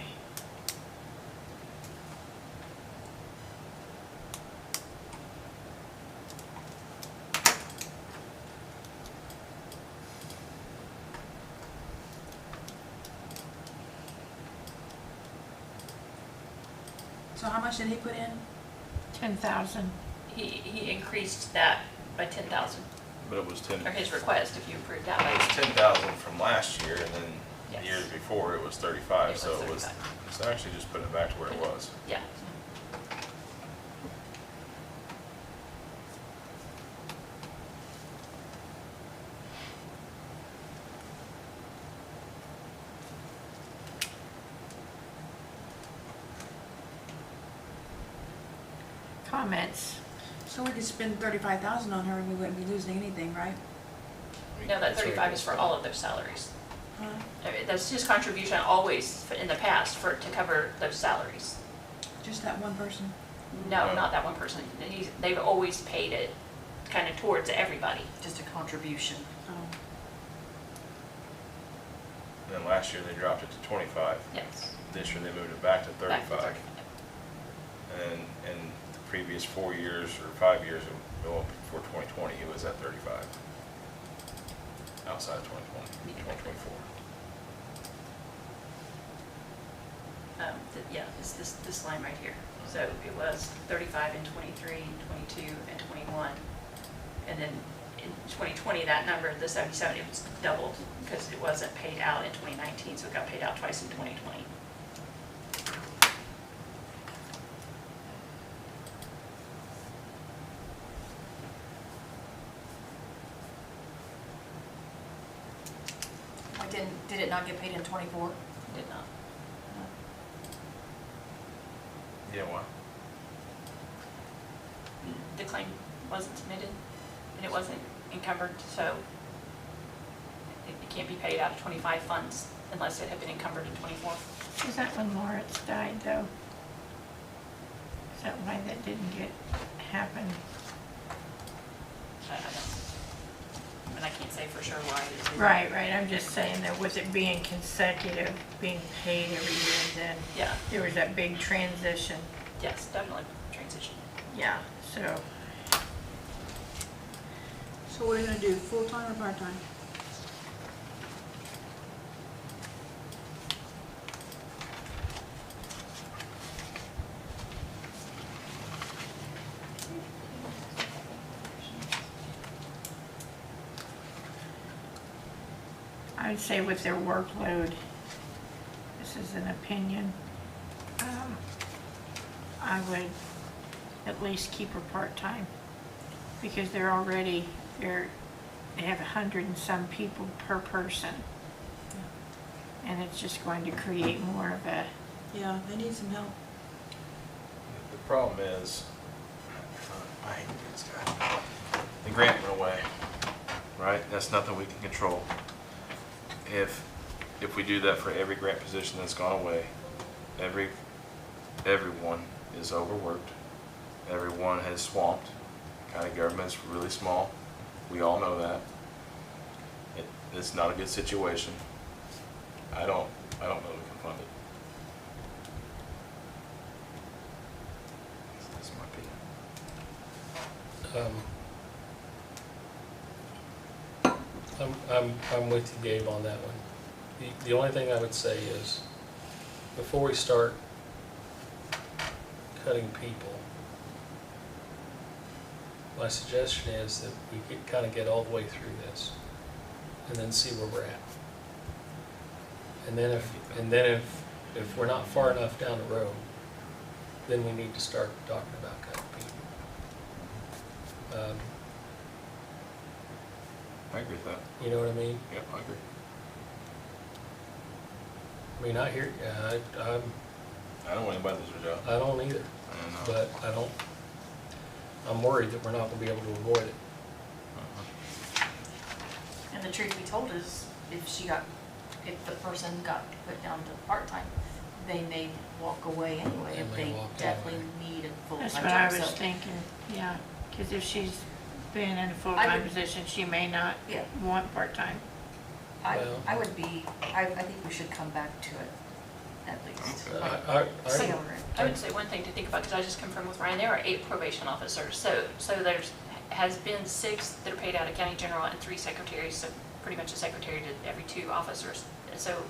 So how much did he put in? 10,000. He increased that by 10,000, But it was 10, or his request, if you approve that. it was 10,000 from last year, and then Yes. years before it was 35, It was so it was, 35. it's actually just putting it back to where it was. Yeah. Comments? So we could spend 35,000 on her and we wouldn't be losing anything, right? No, that 35 is for all of those salaries. Huh? I mean, that's his contribution always in the past to cover those salaries. Just that one person? No, No. not that one person. They've always paid it kind of towards everybody. Just a contribution. Oh. And then last year they dropped it to 25. Yes. This year they moved it back to Back to 35. And in the previous 4 years or 5 years, well, before 2020, it was at 35. Outside of 2020, 2024. Yeah, it's this line right here. So it was 35 in 23, 22, and 21. And then in 2020, that number, the 77, it was doubled because it wasn't paid out in 2019, so it got paid out twice in 2020. Did it not get paid in '24? Did not. Yeah, why? The claim wasn't submitted and it wasn't encumbered, so it can't be paid out of 25 funds unless it had been encumbered in 24. Is that when Lawrence died, though? Is that why that didn't happen? I don't, and I can't say for sure why it is. Right, I'm just saying that with it being consecutive, being paid every year, then Yeah, there was that big transition. yes, definitely transition. Yeah, so, So what are you gonna do, full-time or part-time? I would say with their workload, this is an opinion, I would at least keep her part-time, because they have 100 and some people per person. And it's just going to create more of a, Yeah, they need some help. The problem is, I hate this guy. The grant went away, right? That's nothing we can control. If we do that for every grant position that's gone away, everyone is overworked. Everyone has swamped. County government's really small. We all know that. It's not a good situation. I don't know we can fund it. I'm with you, Gabe, on that one. The only thing I would say is, before we start cutting people, my suggestion is that we could kind of get all the way through this and then see where we're at. And then if we're not far enough down the road, then we need to start talking about cutting people. I agree with that. You know what I mean? Yep, I agree. I mean, I hear, I don't want anybody to lose their job. I don't either, And, but I'm worried that we're not gonna be able to avoid it. And the truth be told is, if the person got put down to part-time, they may walk away anyway They if may they walk definitely anyway. need a full-time That's job. what I was So, thinking, yeah, because if she's been in a full-time would- position, she may not Yeah, want part-time. Well- I think we should come back to it, at least. I Say I- over it. I would say one thing to think about, because I just confirmed with Ryan, there are 8 probation officers. So has been 6 that are paid out of county general and 3 secretaries, so pretty much a secretary to every 2 officers. So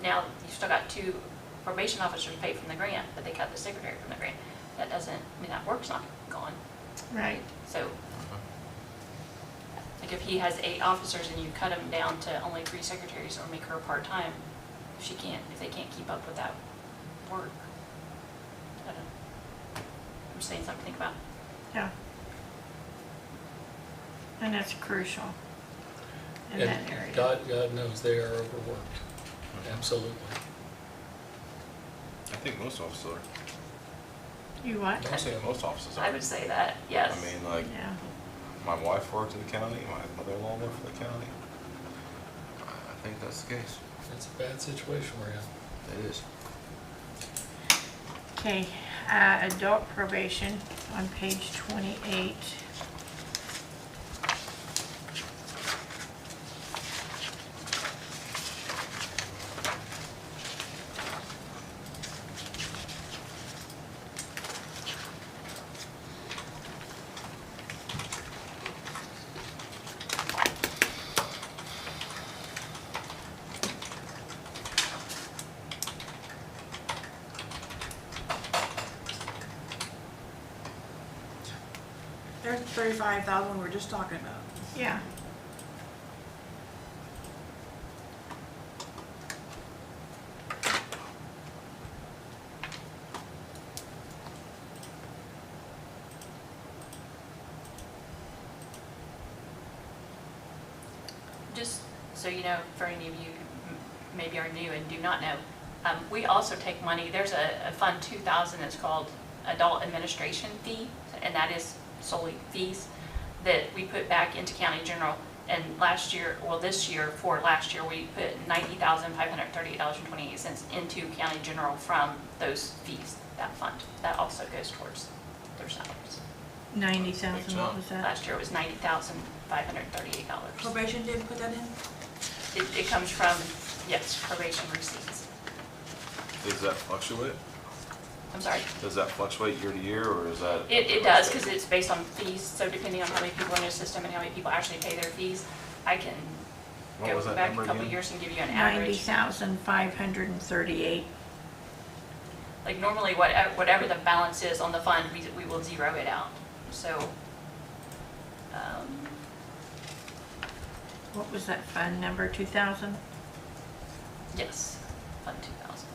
now you've still got 2 probation officers paid from the grant, but they cut the secretary from the grant. That doesn't, I mean, that work's not gone. Right. So, like if he has 8 officers and you cut him down to only 3 secretaries or make her part-time, if they can't keep up with that work. I don't know. I'm saying something to think about. Yeah. And that's crucial in that And area. God knows they are overworked, absolutely. I think most officers are. You what? I say most officers are. I would say that, yes. I mean, like, Yeah. my wife worked in the county, my mother-in-law worked for the county. I think that's the case. It's a bad situation we're in. It is. Okay, adult probation on page 28. There's the 35,000 we were just talking about. Yeah. Just so you know, for any of you who maybe are new and do not know, we also take money, there's a Fund 2000, it's called Adult Administration Fee, and that is solely fees that we put back into county general. And this year, we put $90,538.28 into county general from those fees, that fund. That also goes towards their salaries. 90,000, what was that? Last year it was $90,538. Probation did put that in? It comes from, yes, probation receipts. Does that fluctuate? I'm sorry. Does that fluctuate year to year, or is that? It does, because it's based on fees, so depending on how many people are in the system and how many people actually pay their fees, I can What go was that back number a couple again? years and give you an average. 90,538. Like normally, whatever the balance is on the fund, we will zero it out. So, What was that fund number, 2,000? yes, Fund 2000.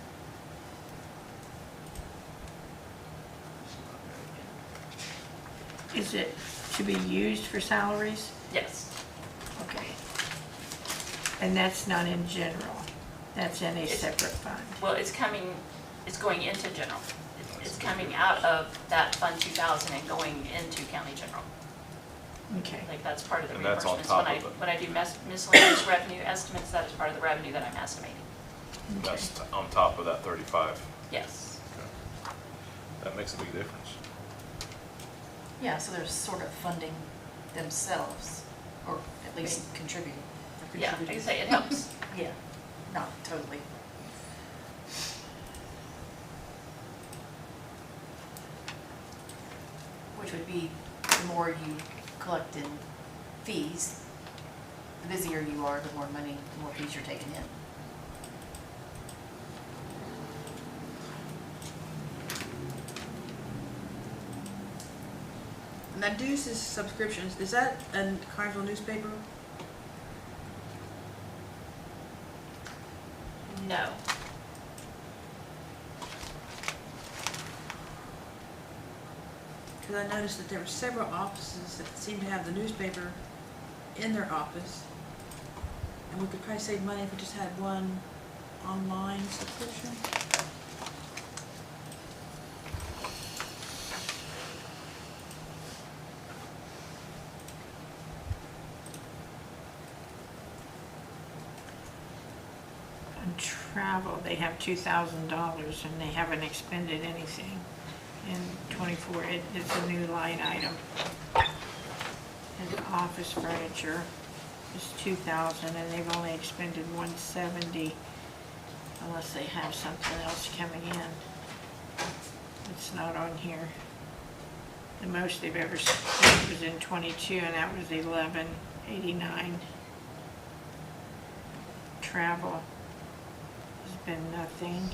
Is it to be used for salaries? Yes, Okay. And that's not in general, that's in a separate fund. well, it's going into general. It's coming out of that Fund 2000 and going into county general. Okay, Like that's part of the And that's on reimbursements. top of it. When I do miscellaneous revenue estimates, that is part of the revenue that I'm estimating. okay. That's on top of that 35. Yes. That makes a big difference. Yeah, so they're sort of funding themselves, or at least contributing. Yeah, like I say, it helps. Yeah, not totally. Which would be the more you collect in fees, the busier you are, the more money, the more fees you're taking in. And that dues is subscriptions, is that a Carnesville newspaper? No. Because I noticed that there were several offices that seemed to have the newspaper in their office. And we could probably save money if we just had one online subscription. On travel, they have $2,000 and they haven't expended anything in '24. It's a new line item. And office furniture is $2,000 and they've only expended $170 unless they have something else coming in. It's not on here. The most they've ever spent was in '22 and that was $1189. Travel has been nothing.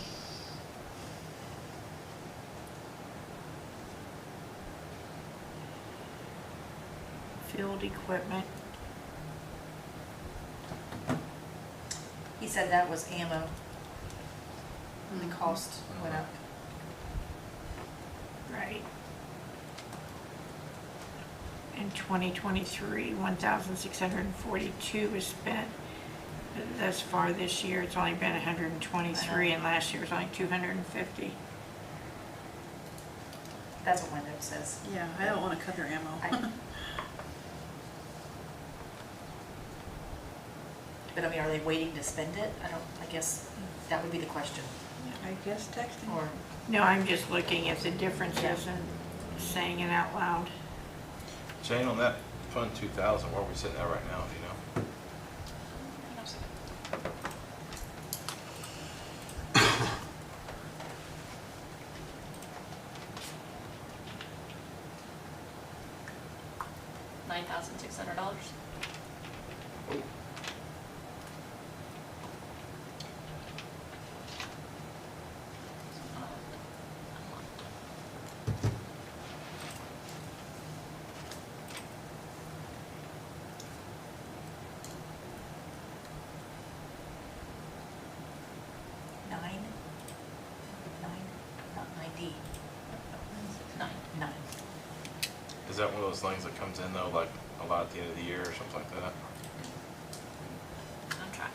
Field equipment, He said that was ammo. And the cost went up. right. In 2023, 1,642 was spent. Thus far this year, it's only been 123, and last year was only 250. That's what my note says. Yeah, I don't want to cut their ammo. But I mean, are they waiting to spend it? I guess that would be the question. I guess texting. Or, No, I'm just looking at the differences and saying it out loud. Jane, on that fund 2,000, where are we sitting at right now, do you know? Hang on a second. $9,600. not 90. 9. 9. Is that one of those things that comes in though, like a lot at the end of the year or something like that? I'm trying.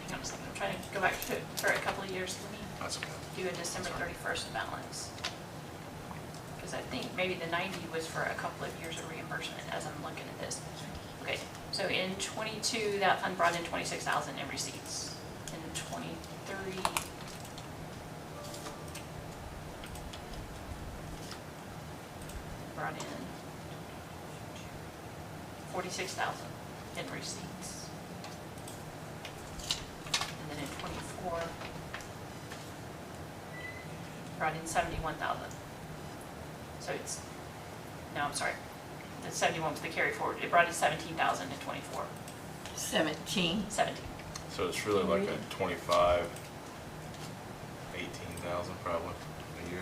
Hang on a second. I'm trying to go back to it for a couple of years. Let me That's okay. do a December 31st balance. Because I think maybe the 90 was for a couple of years of reimbursement as I'm looking at this. Okay, so in '22, that fund brought in 26,000 in receipts. In '23, brought in 46,000 in receipts. And then in '24, brought in 71,000. So it's, no, I'm sorry. The 71 was the carry forward. It brought in 17,000 in '24. 17. 17. So it's really like a 25, 18,000 probably a year.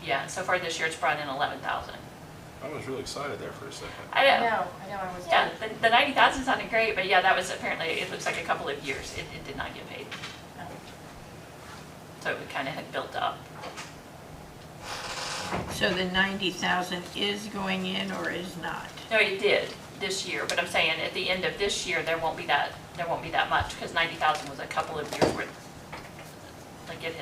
Yeah, so far this year it's brought in 11,000. I was really excited there for a second. I know. I was. Yeah, the 90,000 sounded great, but yeah, that was apparently, it looks like a couple of years. It did not get paid. So it kind of had built up. So the 90,000 is going in or is not? No, it did this year, but I'm saying at the end of this year, there won't be that much, because 90,000 was a couple of years where, like, it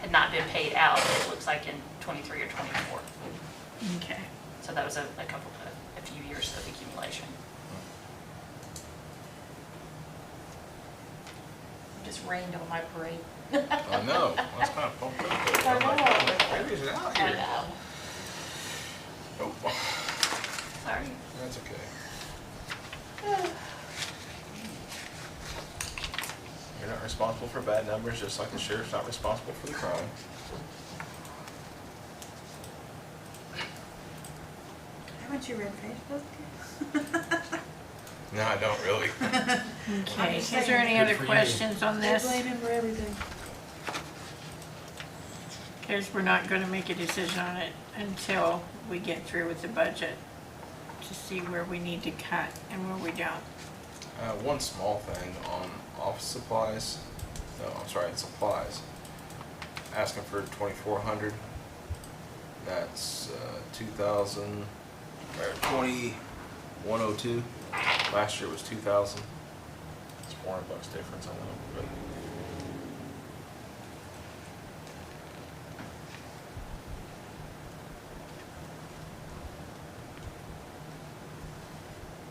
had not been paid out, it looks like in '23 or '24. Okay. So that was a few years of accumulation. Just rained on my parade. I know, that's kind of pumped up. I know. Maybe it's out I here. know. Oh, Sorry. that's okay. You're not responsible for bad numbers, just like the sheriff's not responsible for the crime. Haven't you read Facebook? No, I don't really. Okay, just is there any Good other for you. questions on They this? blame him for everything. Because we're not gonna make a decision on it until we get through with the budget to see where we need to cut and where we don't. One small thing on office supplies, no, I'm sorry, supplies. Asking for 2,400. That's 2,000, or 2,102. Last year was 2,000. It's $400 difference, I know, but.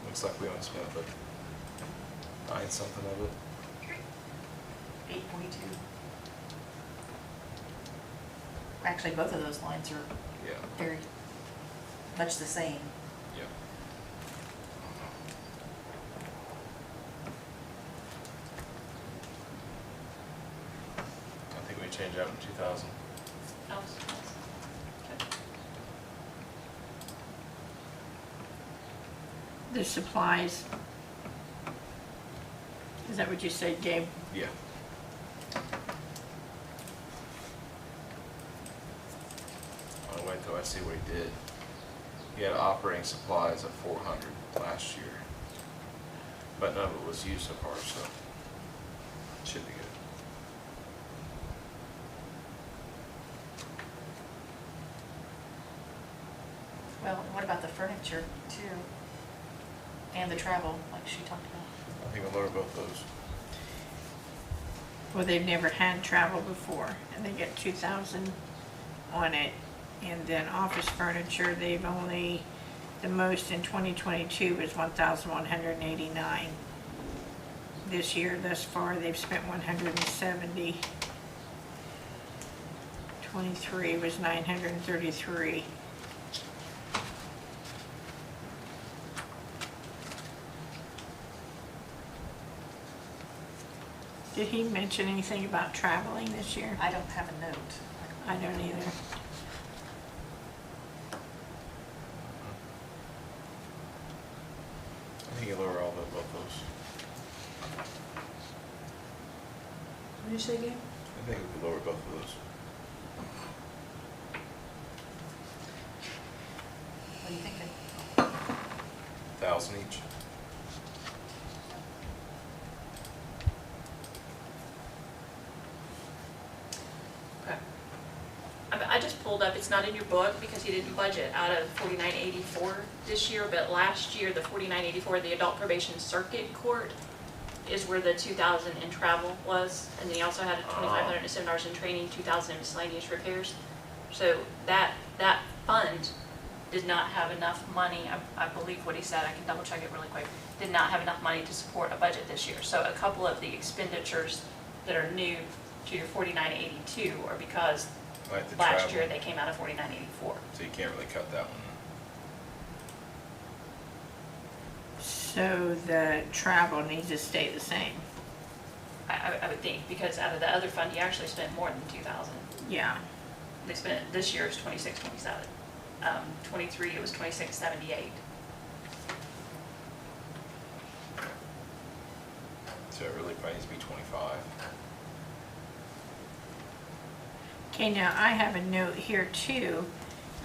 Looks like we only spent but 9 something of it. 842. Actually, both of those lines are Yeah. very much the same. Yeah. I think we changed out in 2000. Okay. The supplies. Is that what you said, Gabe? Yeah. I'll wait till I see what he did. He had operating supplies of 400 last year, but none of it was used so far, so it should be good. Well, and what about the furniture too? And the travel, like she talked about. I think I'll lower both those. Well, they've never had travel before, and they get 2,000 on it. And then office furniture, they've only, the most in 2022 was 1,189. This year, thus far, they've spent 170. 23 was 933. Did he mention anything about traveling this year? I don't have a note. I don't either. I think you lower all the both those. What did you say again? I think we could lower both of those. What are you thinking? 1,000 each. Okay. I just pulled up, it's not in your book because he didn't budget out of 4984 this year, but last year, the 4984, the adult probation circuit court is where the 2,000 in travel was, and then he also had 2,500 in seminars and training, 2,000 in miscellaneous repairs. So that fund did not have enough money, I believe what he said, I can double check it really quick, did not have enough money to support a budget this year. So a couple of the expenditures that are new to your 4982 are because Like the last travel. year they came out of 4984. So you can't really cut that one. So the travel needs to stay the same. I would think, because out of the other fund, he actually spent more than 2,000. Yeah. They spent, this year is 2627. 23, it was 2678. So it really probably needs to be 25. Okay, now I have a note here too,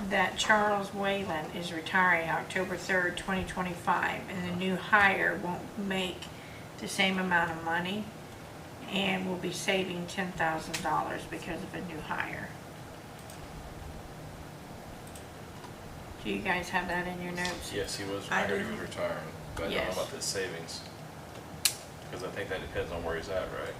that Charles Whalen is retiring October 3rd, 2025, and the new hire won't make the same amount of money and will be saving $10,000 because of a new hire. Do you guys have that in your notes? Yes, he was, I I heard he do. was retiring, but I don't Yes. know about the savings. Because I think that depends on where he's at, right?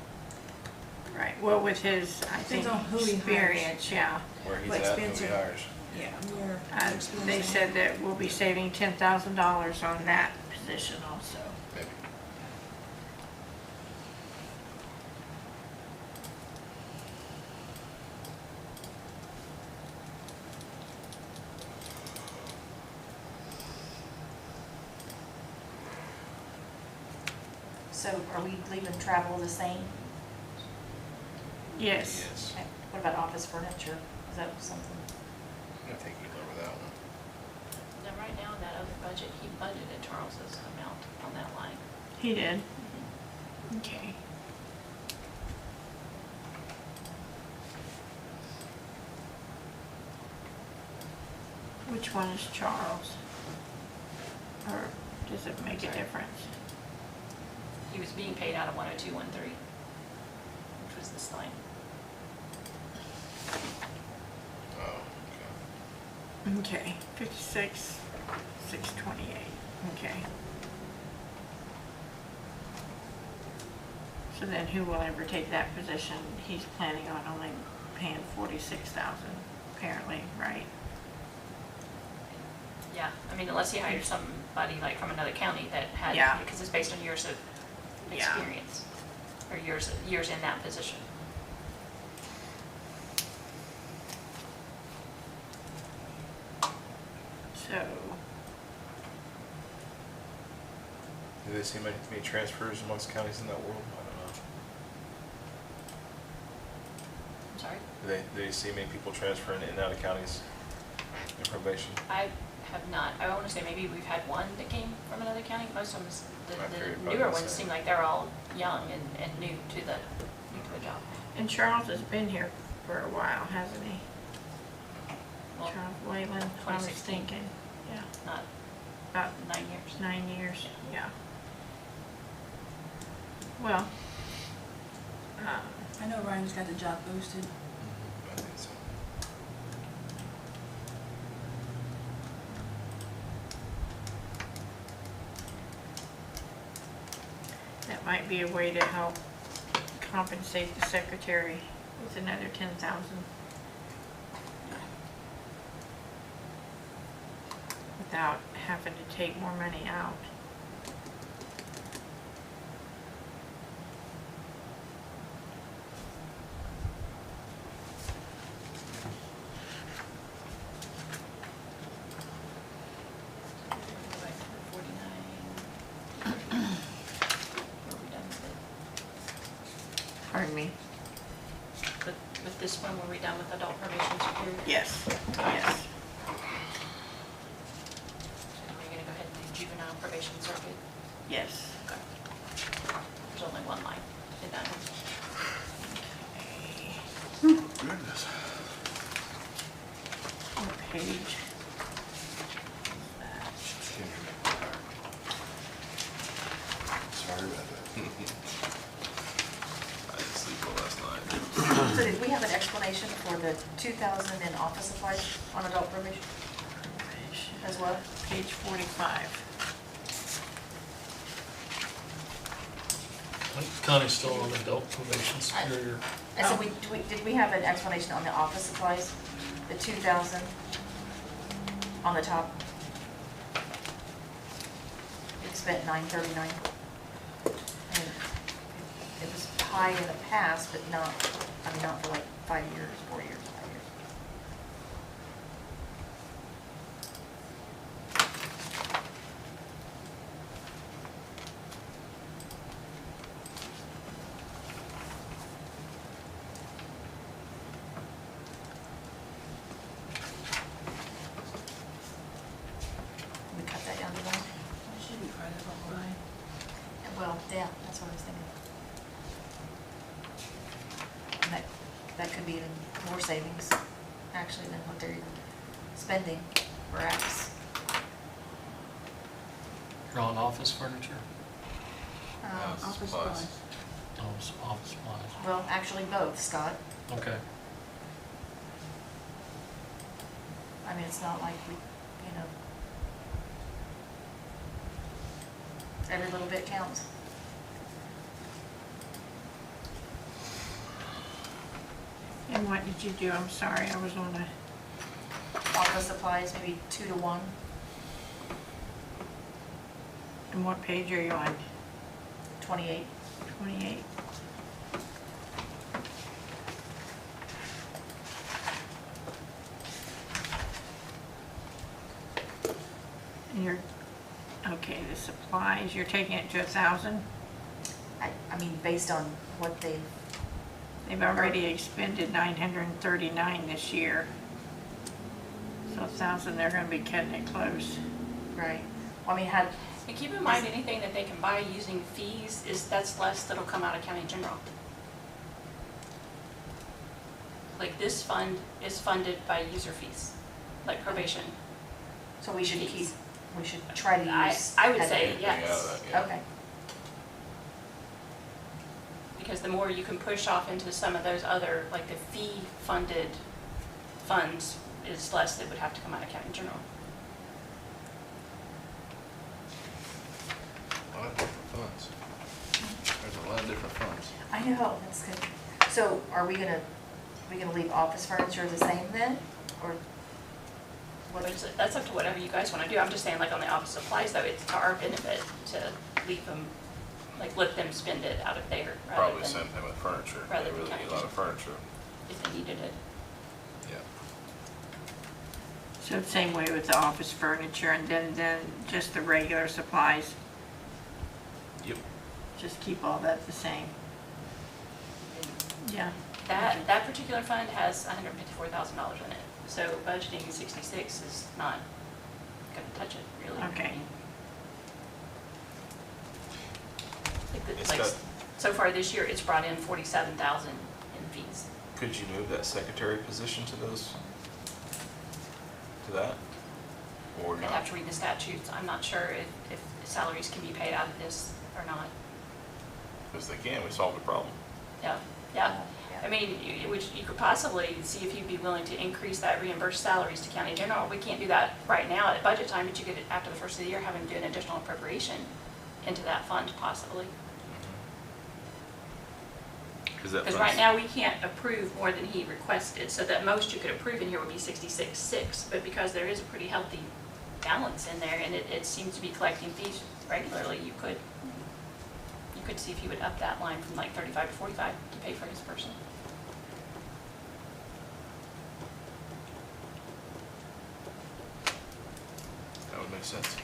Right, well, with his, I think, Depends on who he hires. experience, yeah. Where he's What at, who he expensive- hires. Yeah, we're. They said that we'll be saving $10,000 on that position also. Maybe. So are we leaving travel the same? Yes. Yes. Okay. What about office furniture? Is that something? I think you lower that one. Now, right now, in that budgeted Charles's amount on that line. He did? Okay. Which one is Charles? Or does it make a Sorry. difference? He was being paid out of 10213, which was this line. Oh, Okay, 56, 628, okay. So then who will ever take that position? He's planning on only paying 46,000, apparently, right? Yeah, I mean, unless he hired somebody like from another county that had, Yeah. because it's based on years of Yeah. experience, or years in that position. So, do they see many transfers amongst counties in that world? I don't know. I'm sorry? Do they see many people transferring in and out of counties in probation? I have not, I want to say maybe we've had one that came from another county. Most of them, I figured the probably newer the ones same. seem like they're all young and new to the job. and Charles has been here for a while, hasn't he? Well, Charles Wayland, I was 2016. thinking, yeah, not about 9 years. 9 years, yeah. Well, I know Ryan's got the job posted. I think so. that might be a way to help compensate the secretary with another 10,000. Without having to take more money out. Go back to the 49. Are we done with it? Pardon me? With this one, were we done with adult probation security? Yes, yes. Are we gonna go ahead and do juvenile probation circuit? Yes. There's only one line in that one. Goodness. What page? Sorry about that. I didn't sleep well last night. So did we have an explanation for the 2,000 in office supplies on adult probation as well? Page 45. Connie's still on adult probation superior. I said, did we have an explanation on the office supplies? The 2,000 on the top? It spent 939. It was high in the past, but not, I mean, not for like 5 years, 4 years, 5 years. We cut that down to one? It should be part of the whole line. Well, yeah, that's what I was thinking. And that could be even more savings, actually, than what they're even spending, perhaps. You're on office furniture, Office supplies. supplies. office supplies. Well, actually both, Scott. Okay. I mean, it's not like we, you know, every little bit counts. And what did you do? I'm sorry, I was on a, Office supplies, maybe 2 to 1, and what page are you on? 28. 28? And you're, okay, the supplies, you're taking it to 1,000? I mean, based on what they've, They've already expended 939 this year. So 1,000, they're gonna be cutting it close. right. I mean, had, And keep in mind, anything that they can buy using fees that's less that'll come out of county general. Like this fund is funded by user fees, like probation. so we should Fees. we should try to use. I would had- say Anything out of yes, that, yeah. Okay, because the more you can push off into some of those other, like the fee-funded funds is less that would have to come out of county general. A lot of different funds. There's a lot of different funds. I know, that's good. So are we gonna leave office furniture the same then, or what? But that's up to whatever you guys want to do. I'm just saying, like on the office supplies though, it's to our benefit to leave them, like let them spend it out of there rather Probably the than same thing with furniture. rather They than really need a county. lot of furniture. if they needed it. Yeah. So the same way with the office furniture and then just the regular supplies, Yep. just keep all that the same. Yeah. That particular fund has $154,000 in it, so budgeting 66 is not gonna touch it really. Okay. It's Like, got- so far this year, it's brought in 47,000 in fees. Could you move that secretary position to that? Or I'd not? have to read the statutes. I'm not sure if salaries can be paid out of this or not. Because they can, we solved the problem. Yeah. I mean, you could possibly see if you'd be willing to increase that reimbursed salaries to county general. We can't do that right now at budget time, but you could, after the first of the year, have them do an additional appropriation into that fund possibly. Because right now, we can't approve more than he requested, so that most you could approve in here would be 66.6, but because there is a pretty healthy balance in there, and it seems to be collecting fees regularly, you could see if you would up that line from like 35 to 45 to pay for his person. That would make sense.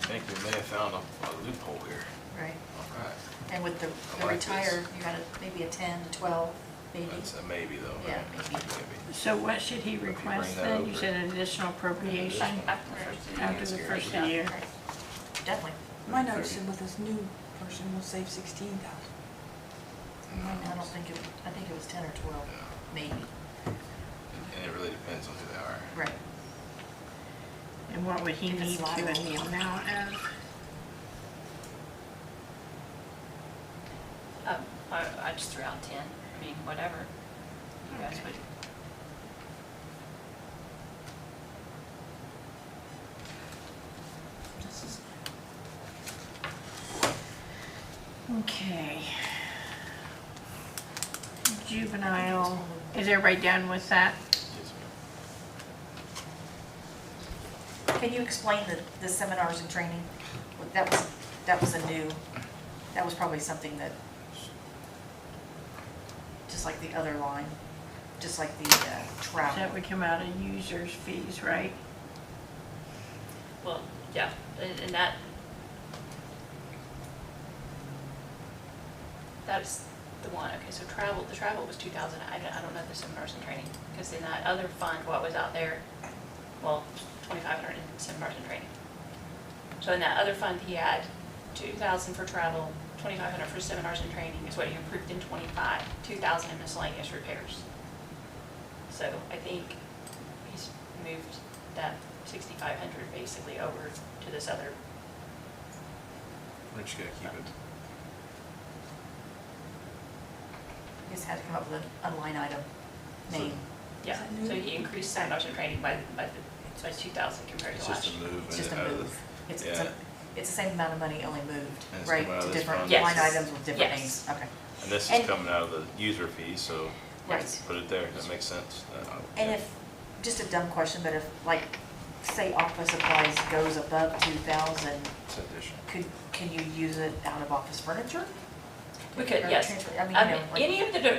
I think we may have found a loophole here. Right, All right. and with the I like this. retired, you got maybe a 10 to 12, maybe. That's a maybe though. Yeah, right? maybe. So what should he bring request that then? You over. said an additional appropriation After the first of the year. after the first of the year? Right. Definitely. My notes said with this new person, we'll save 16,000. I don't think I think it was 10 or 12, Yeah. maybe. And it really depends on who they are. Right. And what would he If it's need to in the lateral. amount of? I just threw out 10, I mean, whatever. You guys Okay. would. This is Okay. Juvenile, is everybody done with that? Yes, ma'am. Can you explain the seminars and training? That was that was probably something that, just like the other line, just like the That travel. would come out of users' fees, right? Well, yeah, and that's the one. Okay, so the travel was 2,000. I don't know the seminars and training, because in that other fund, what was out there, well, 2,500 in seminars and training. So in that other fund, he had 2,000 for travel, 2,500 for seminars and training is what he approved in 25, 2,000 in miscellaneous repairs. So I think he's moved that 6,500 basically over to this other. We're just gonna keep it. You just had to come up with a line item name. Yeah, Is that new? so he increased seminars and training by 2,000 compared It's to last just year. a move. It's just a out of the- move. It's Yeah. it's the same amount of money, only moved, And it's right? coming out of To this different fund? line Yes. items with different Yes. names. Okay. And this is And- coming out of the user fee, so Right. put it there. That makes sense. And if, just a dumb question, but if, like, say office supplies goes above 2,000, It's additional. can you use it out of office furniture? We could, Or yes. transfer- I mean, you know, like-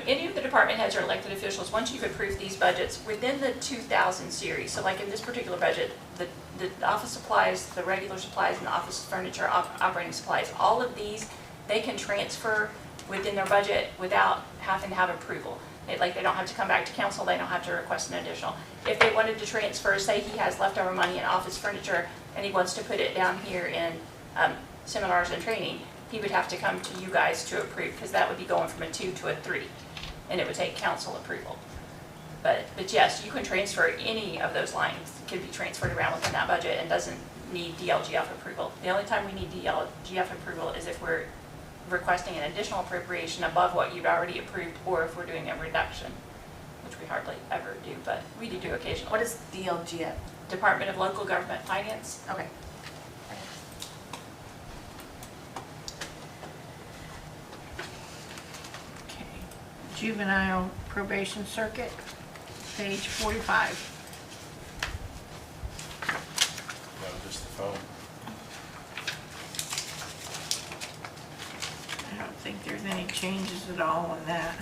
Any of the department heads or elected officials, once you've approved these budgets, within the 2,000 series, so like in this particular budget, the office supplies, the regular supplies, and the office furniture, operating supplies, all of these, they can transfer within their budget without having to have approval. Like, they don't have to come back to council, they don't have to request an additional. If they wanted to transfer, say he has leftover money in office furniture and he wants to put it down here in seminars and training, he would have to come to you guys to approve, because that would be going from a 2 to a 3, and it would take council approval. But yes, you can transfer any of those lines, could be transferred around within that budget and doesn't need DLGF approval. The only time we need DLGF approval is if we're requesting an additional appropriation above what you'd already approved, or if we're doing a reduction, which we hardly ever do, but we do occasionally. What is DLGF? Department of Local Government Finance. Okay. Okay. Juvenile probation circuit, page 45. No, just the phone. I don't think there's any changes at all in that.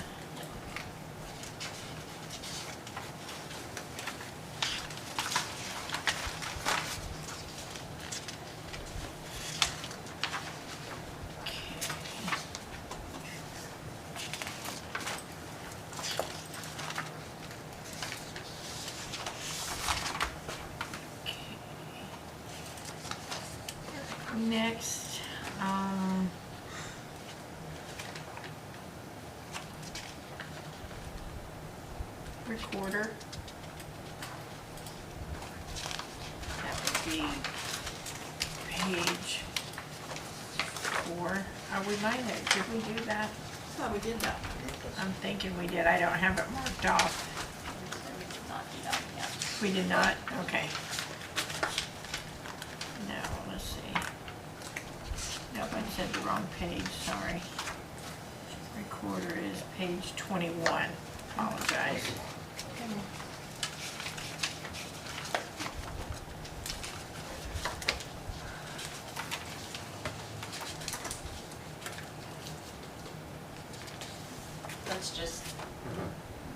Next, recorder. That would be page 4. Are we might have, did we do that? I thought we did that. I'm thinking we did. I don't have it marked off. We did not? Okay. No, let's see. Nope, I said the wrong page, sorry. Recorder is page 21. Apologize. Let's just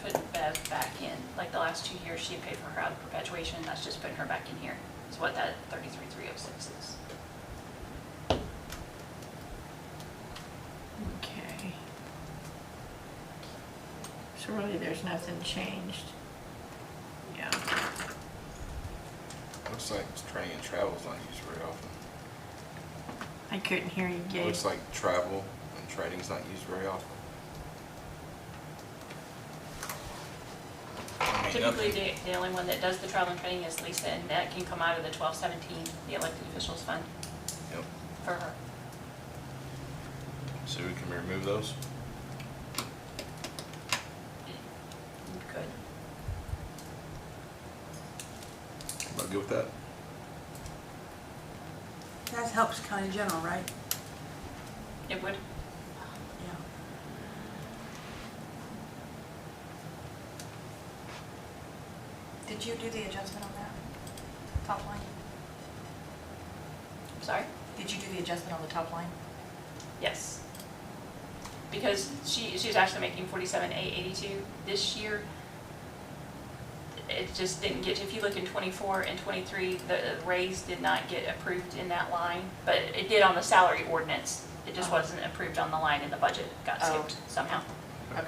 put Bev back in. Like the last 2 years, she had paid for her out of perpetuation. That's just putting her back in here. Is what that 33,306 is. Okay. So really, there's nothing changed. Yeah. Looks like training and travel is not used very often. I couldn't hear you, It Gabe. looks like travel and training is not used very often. I mean, Typically, nothing. the only one that does the travel and training is Lisa, and that can come out of the 1217, the elected officials fund Yep. for her. So we can remove those? Good. Am I good with that? That helps county general, right? It would. Yeah. Did you do the adjustment on that top line? Sorry? Did you do the adjustment on the top line? Yes. Because she's actually making 47,882 this year. It just didn't get, if you look in 24 and 23, the raise did not get approved in that line, but it did on the salary ordinance. It just wasn't approved on the line in the budget, got Oh. skipped somehow. Okay.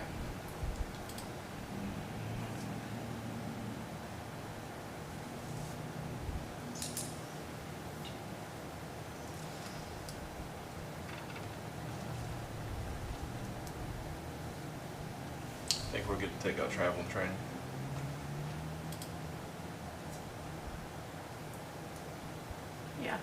I think we're good to take out travel and training. Yeah.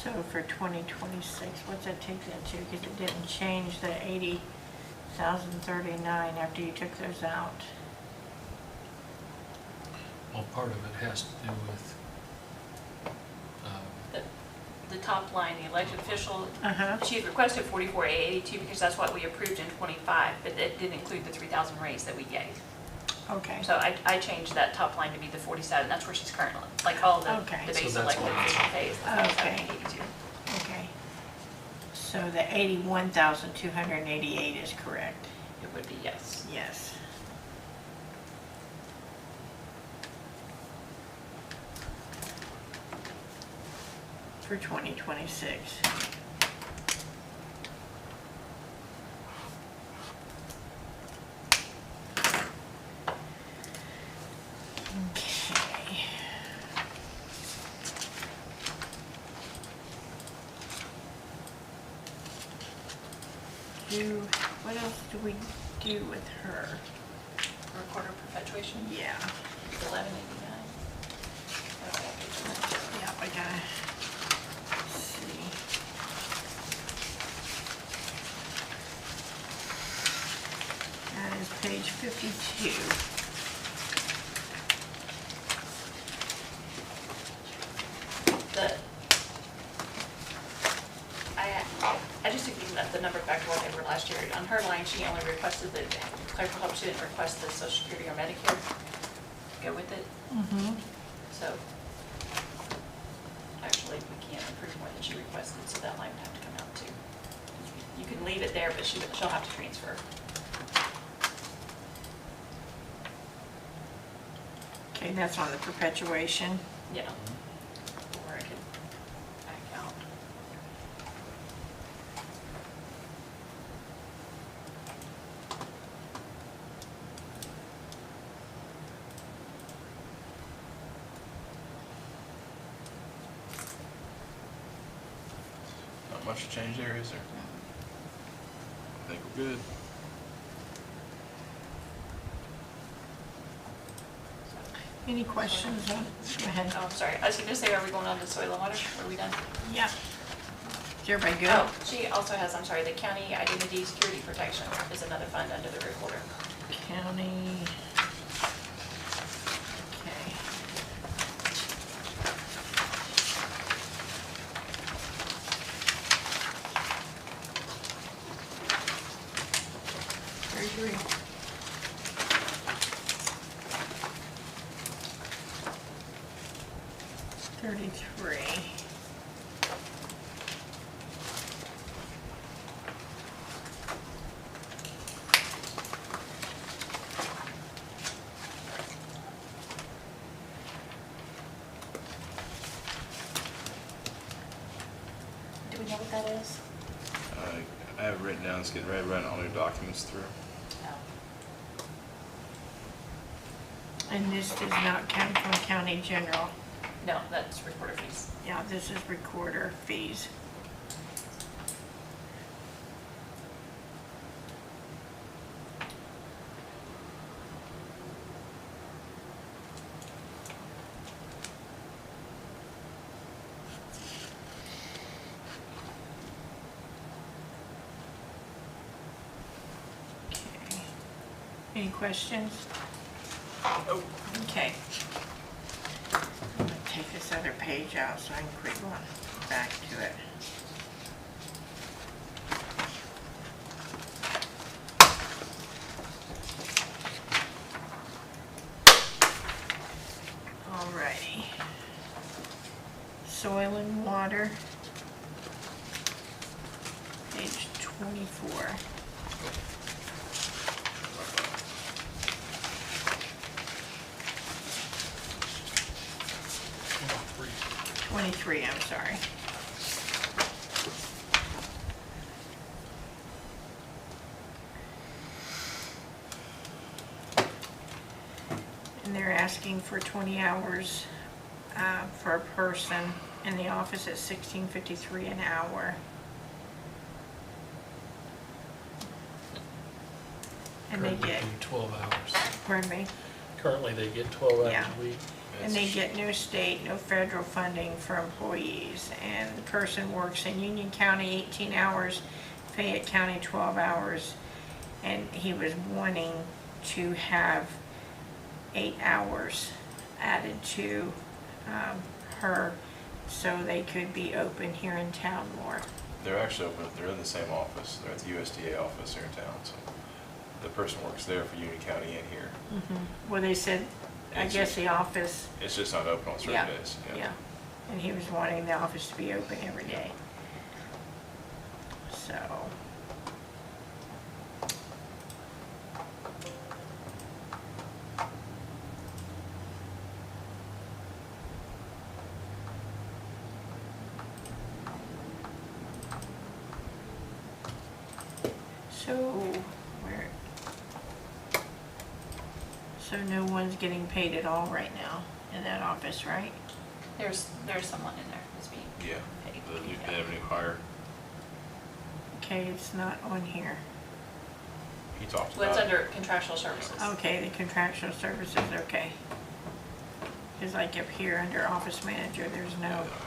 So for 2026, what's that take that to? Because it didn't change the 80,039 after you took those out. Well, part of it has to do with, The top line, the elected official, Uh-huh. she had requested 44,882 because that's what we approved in 25, but it didn't include the 3,000 raise that we gave. Okay. So I changed that top line to be the 47, that's where she's currently, like all the Okay. the So base that's elected what it's- pay is the Okay. 47,82. Okay. So the 81,288 is correct? It would be, yes. Yes. For 2026. Okay. What else do we do with her? Recorder perpetuation, Yeah. 1189. Yeah, I gotta see. That is page 52. The, I just took the number back to what they were last year. On her line, she only requested the clerical help, she didn't request the social security or Medicare to go with it. Mm-hmm. So actually, we can't approve more than she requested, so that line would have to come out too. You can leave it there, but she'll have to transfer. Okay, that's on the perpetuation. Yeah. Or I could back out. Not much to change there, is there? I think we're good. Any questions on, go ahead. Oh, I'm sorry. I was going to say, are we going on to soil and water? Are we done? Yeah. Is everybody good? Oh, she also has, I'm sorry, the county identity security protection is another fund under the recorder. County. Okay. Treasury. $33. Do we know what that is? I have it written down, it's getting ready to run all new documents through. No. And this does not come from county general. No, that's recorder fees. Yeah, this is recorder fees. Okay. Any questions? Okay. I'm gonna take this other page out so I can quit going back to it. Alrighty. Soil and water. Page 24. Three. 23, I'm sorry. And they're asking for 20 hours for a person in the office at $16.53 an hour. And they Currently get, do 12 hours. pardon me? Currently, they get 12 hours Yeah. a week. And they get no state, no federal funding for employees. And the person works in Union County 18 hours, Fayette County 12 hours. And he was wanting to have 8 hours added to her so they could be open here in town more. They're actually open, they're in the same office, they're at the USDA office here in town, so. The person works there for Union County and here. Well, they said, I It's- guess the office, It's just not open on certain yeah, days. yeah. And he was wanting the office to be open every day. So, so, where? So no one's getting paid at all right now in that office, right? There's someone in there who's being Yeah, paid. the new, Yeah. they have a new hire. Okay, it's not on here. He talked Well, it's about it. under contractual services. Okay, the contractual services, okay. Cause like up here under office manager, there's Yeah, no, they don't have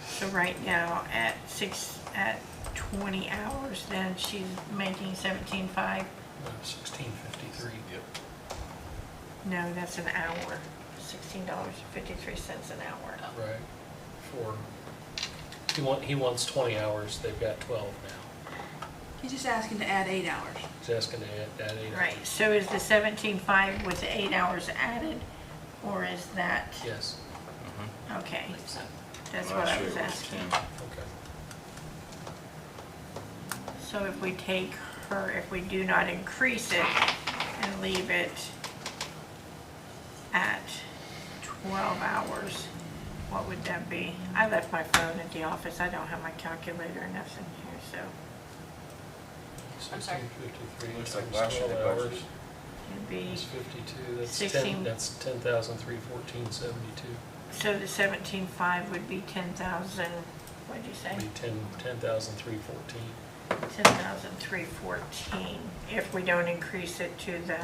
so right now at 20 hours, then she's making 17.5. 1653. that. Yep. No, that's an hour, $16.53 an hour. Right. He wants 20 hours, they've got 12 now. He's just asking to add 8 hours. He's asking to add 8 hours. Right, so is the 17.5 with the 8 hours added, or is that, Yes, okay, I believe so. that's Well, what I sure, was it was asking. 10. okay. So if we take her, if we do not increase it and leave it at 12 hours, what would that be? I left my phone at the office, I don't have my calculator or nothing here, so I'm sorry. 1653 Looks like times last year 12 they hours. budgeted. it'd be, It's 52, that's 16. 10, that's 10,314.72. so the 17.5 would be 10,000, what'd you say? Be 10,314. 10,314 if we don't increase it to the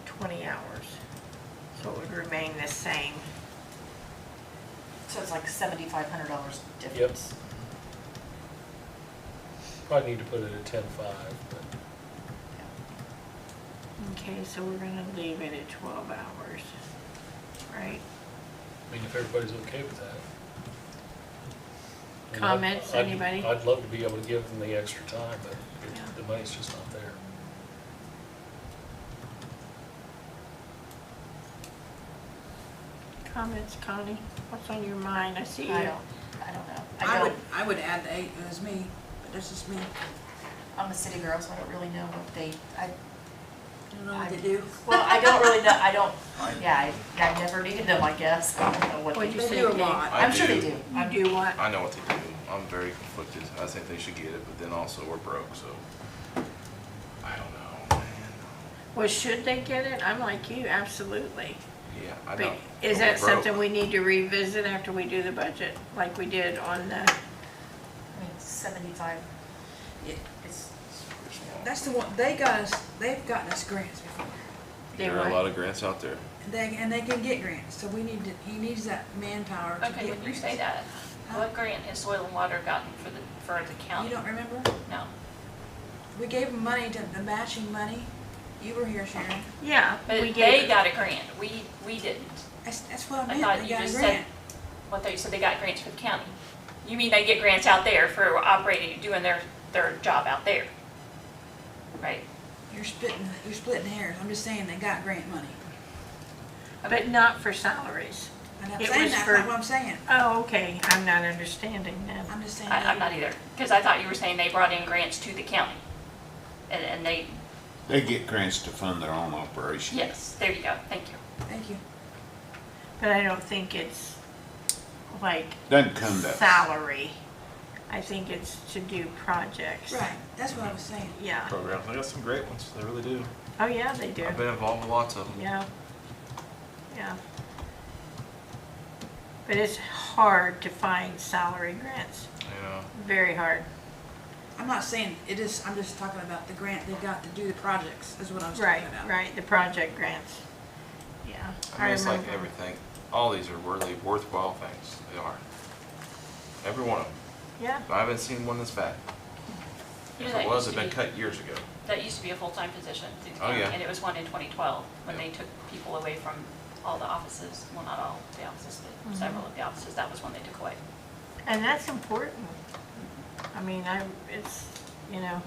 20 hours. So it would remain the same. So it's like $7,500 difference. Probably need to put it at 10.5, but Okay, so we're gonna leave it at 12 hours, right? I mean, if everybody's okay with that. I mean, Comments, anybody? I'd love to be able to give them the extra time, but Yeah. the money's just not there. Comments, Connie? What's on your mind? I see you. I don't know. I would add the 8, it was me, but that's just me. I'm a city girl, so I don't really know what I don't know what they do. well, I don't really know, I never needed them, I guess. I don't know what What'd they you They say, do a Kate? lot. I'm sure they do. do. You do what? I know what they do. I'm very conflicted. I think they should get it, but then also we're broke, so I don't know, man. Well, should they get it? I'm like you, absolutely. Yeah, I But know. is But that we're broke. something we need to revisit after we do the budget, like we did on the, I mean, 75, it's, That's the one, they've gotten us grants before. they There are a what? lot of grants out there. And they can get grants, so he needs that manpower to Okay, get when you grants. say that, what grant has Soil and Water gotten for the county? You don't remember? No. We gave them money the matching money. You were here, Sharon. Yeah, But we they gave, got a grant, we didn't. That's what I I meant, thought they you got a just said, grant. what they said they got grants for the county. You mean they get grants out there for operating, doing their job out there? Right? You're splitting hairs. I'm just saying they got grant money. but not for salaries. And I'm It saying was that's for- not what I'm saying. Oh, okay, I'm not understanding then. I'm just saying. I'm not either, because I thought you were saying they brought in grants to the county. And they, They get grants to fund their own operation. yes, there you go, thank you. Thank you. But I don't think it's like Doesn't come to us. salary. I think it's to do projects. Right, that's what I was saying. Yeah. Programs, they got some great ones. They really do. Oh, yeah, they do. I've been involved with lots of them. Yeah. Yeah. But it's hard to find salary grants. You know, Very hard. I'm not saying it is, I'm just talking about the grant they got to do the projects, is what I was Right, talking about. right, the project grants. Yeah. I mean, it's like remember. everything. All these are really worthwhile things. They are. Every one of them. Yeah, I haven't seen one that's bad. You If know, it that was, used it'd to been be- cut years ago. That used to be a full-time position through the Oh, county, yeah. and it was one in 2012, when Yeah. they took people away from all the offices, well, not all the offices, but several of the offices, that was when they took away. and that's important. I mean, it's you know.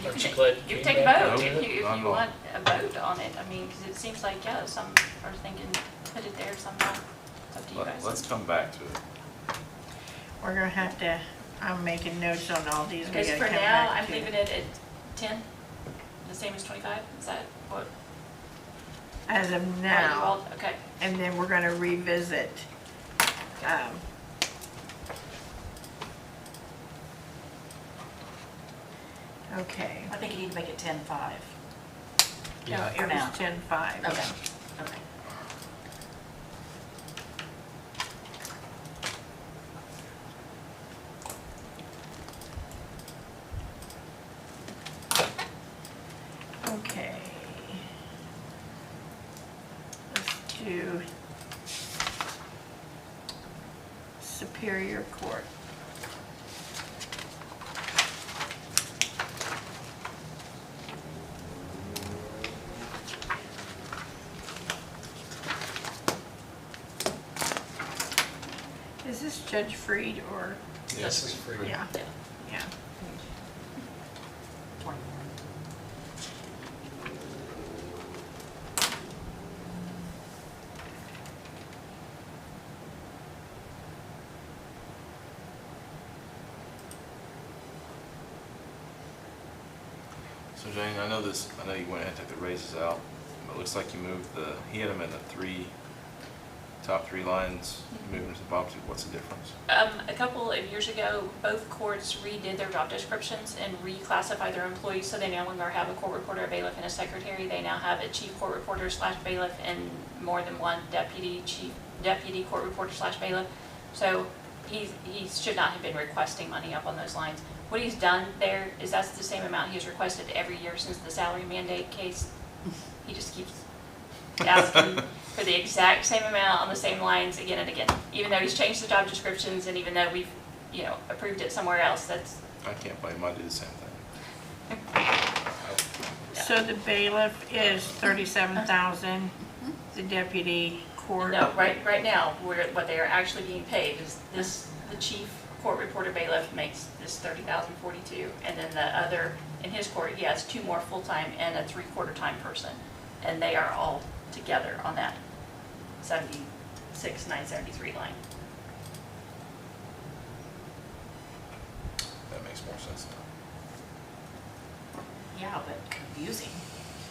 Aren't you glad You came take a back? vote, No, if you not at all. want a vote on it, I mean, because it seems like, yeah, some are thinking, put it there somehow, it's up to you guys. Let's come back to it. We're gonna have to, I'm making notes on all these. We Because gotta for come now, back I'm to- leaving it at 10, the same as 25, is that what? As of are you now, all- Okay, and then we're gonna revisit. Okay. I think you need to make it 10-5. No, Yeah. it For was now. 10-5. Okay, okay. Okay. Let's do Superior Court. Is this Judge Freed or, This is free. yeah, yeah. yeah. 21. So Jane, I know you went ahead and took the raises out, but it looks like you moved he had them in the top three lines, you moved them to the bottom two. What's the difference? A couple of years ago, both courts redid their job descriptions and reclassified their employees, so they no longer have a court reporter, a bailiff, and a secretary. They now have a chief court reporter / bailiff and more than one deputy court reporter / bailiff. So he should not have been requesting money up on those lines. What he's done there is that's the same amount he's requested every year since the salary mandate case. He just keeps asking for the exact same amount on the same lines again and again, even though he's changed the job descriptions and even though we've, approved it somewhere else. That's, I can't blame him, I do the same thing. So the bailiff is 37,000, the deputy court. no, right now, what they are actually being paid is the chief court reporter bailiff makes this $30,042, and then the other, in his court, he has 2 more full-time and a 3/4 time person, and they are all together on that 76,973 line. That makes more sense Yeah, but confusing.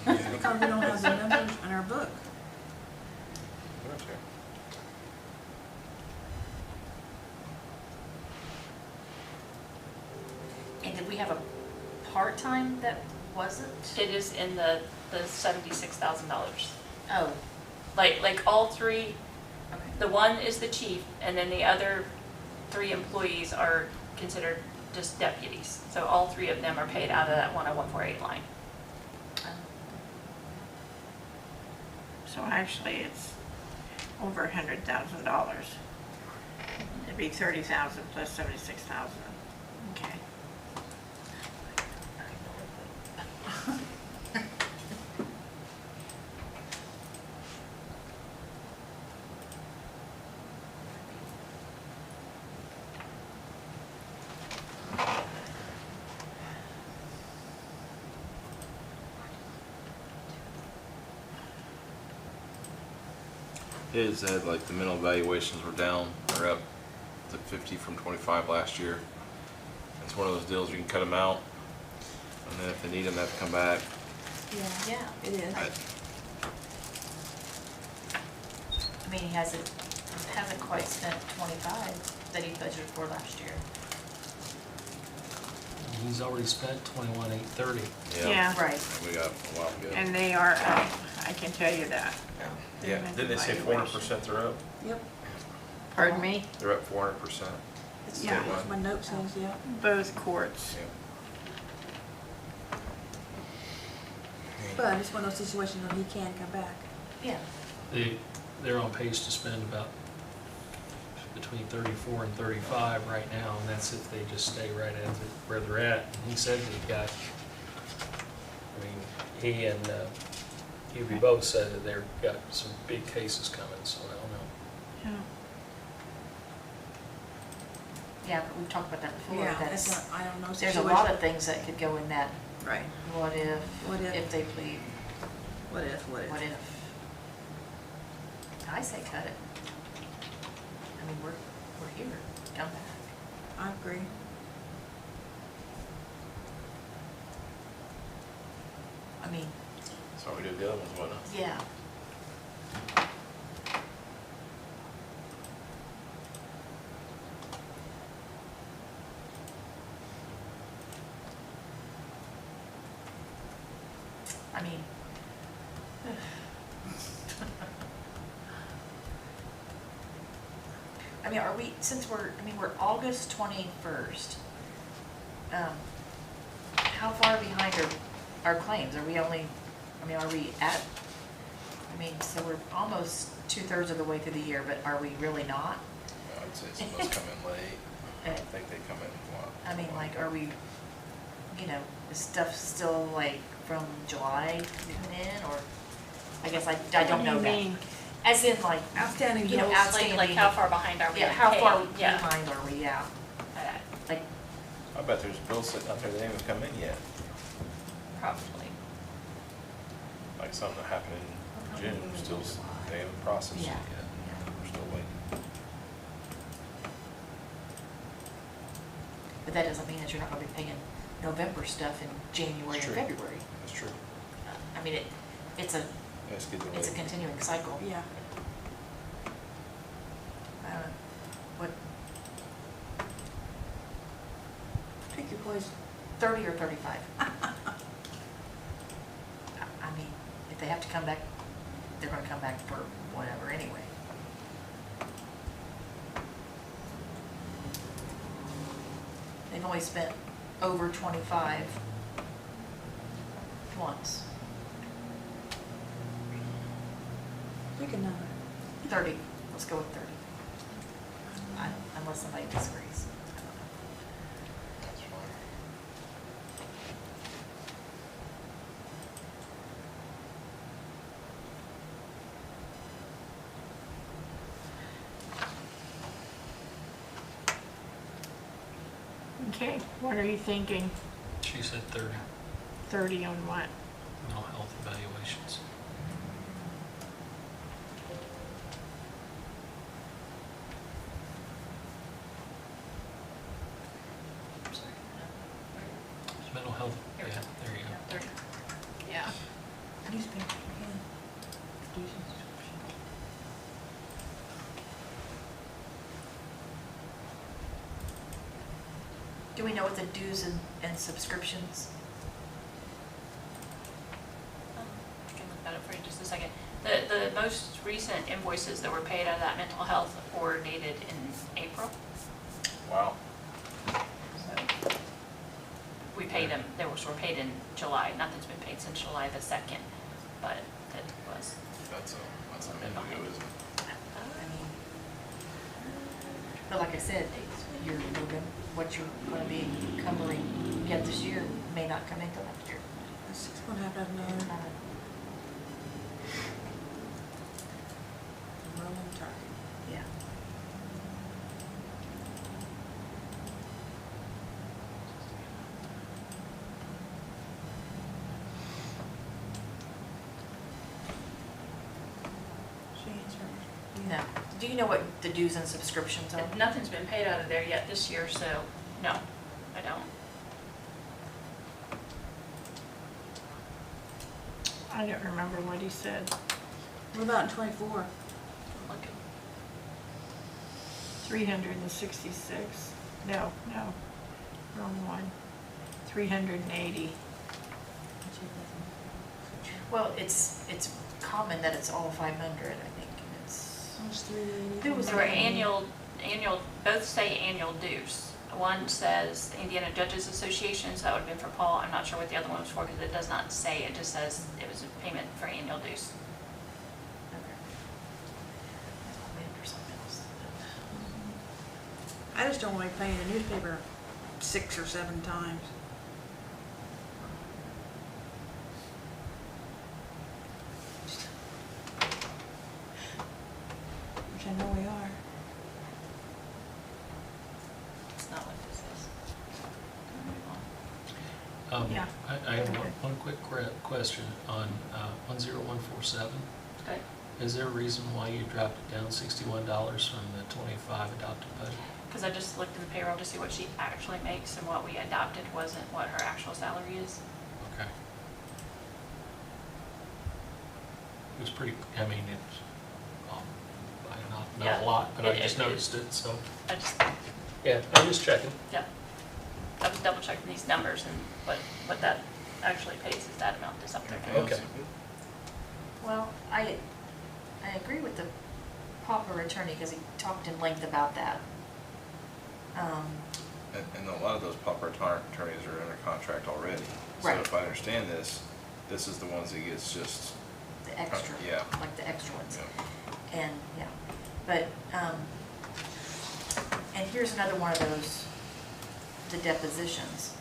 Because we don't have the numbers in our book. now. And did we have a part-time that wasn't? It is in the $76,000. Oh, Like all three, okay. the one is the chief, and then the other 3 employees are considered just deputies. So all 3 of them are paid out of that 10148 line. So actually, it's over $100,000. It'd be 30,000 plus 76,000. Okay. His had like the mental evaluations were down, or up to 50 from 25 last year. It's one of those deals you can cut them out, and then if they need them, they have to come back. Yeah. It is. I mean, he hasn't quite spent 25 that he budgeted for last year. He's already spent 21,830. Yeah. Right. And we got a while to go. And they are up, I can tell you that. Yeah, didn't they say 400% they're up? Yep. Pardon me? They're up 400%. That's Yeah. what my note says, yeah. Both courts. But it's one of those situations where he can come back. Yeah. They're on pace to spend about between 34 and 35 right now, and that's if they just stay right at where they're at. And he said that he got, I mean, he and Hubie both said that they've got some big cases coming, so I don't know. Yeah. Yeah, but we've talked about that before. Yeah, That's, that's a, I don't know. there's a lot of things that could go in that, Right. what if, What if? they plead, What if? what if? I say cut it. I mean, we're here, come back. I agree. I mean, So we do the other ones, why not? yeah. I mean, I mean, are we, since we're August 21st, how far behind are our claims? Are we only, I mean, are we at, I mean, so we're almost 2/3 of the way through the year, but are we really not? I'd say some of those come in late. I don't think they come in a lot. I mean, like, are we, you know, is stuff still like from July coming in, or, I guess I don't know What do that. you mean? As in like, Outstanding you know, bills. outstanding. Like how far behind are we? Yeah, in how far paying? Yeah. behind are we, yeah, like, I bet there's bills sitting out there that haven't even come in yet, Probably. like something that happened in June, still, they haven't processed it Yeah. yet. We're still waiting. but that doesn't mean that you're not gonna be paying November stuff in January It's and true. February. That's true. I mean, it's a Let's get the it's a late. continuing cycle. Yeah. What, Pick your poison. 30 or 35? I mean, if they have to come back, they're gonna come back for whatever anyway. They've only spent over 25 once. Pick a number. 30, let's go with 30. Unless somebody disagrees. I don't know. That's fine. Okay, what are you thinking? She said 30, 30 on what? mental health evaluations. Mental health, yeah, there you go. Yeah. Newspaper, yeah. Dues and subscriptions. Do we know what the dues and subscriptions? I can look that up for you in just a second. The most recent invoices that were paid out of that mental health were dated in April. Wow. So we paid them, they were paid in July. Nothing's been paid since July the 2nd, but it was. That's a minute ago, isn't it? I mean, but like I said, your November, what you're gonna be encumbering get this year may not come in till next year. That's 6.5 out of 9. Rolling target. Yeah. She answered. No. Do you know what the dues and subscriptions are? Nothing's been paid out of there yet this year, so no, I don't. I don't remember what he said. What about in 24? Look at 366. No, wrong one. 380. Well, it's common that it's all 500, I think, and it's, Almost 380. Who was There were annual, both say annual dues. One says Indiana Judges Association, so that would have been for Paul. I'm not sure what the other one was for because it does not say, it just says it was a payment for annual dues. okay. I'm waiting for something else. I just don't want to be paying a newspaper 6 or 7 times. Which I know we are. that's not what this is. Yeah. I have one quick question on 10147. Okay. Is there a reason why you dropped it down $61 from the 25 adopted budget? Because I just looked in the payroll to see what she actually makes, and what we adopted wasn't what her actual salary is. Okay. It was pretty, I mean, it's, not Yeah, a lot, but I it- just it- noticed it, so, I just, yeah, I'm just checking. yeah. I was double checking these numbers, and what that actually pays is that amount is up there. Okay. Well, I agree with the pauper attorney, because he talked in length about that. And a lot of those pauper attorneys are under contract already. So Right. if I understand this, this is the ones that gets just, The extra, Yeah. like the extra ones. you know, And, yeah, but, and here's another one of those, the depositions.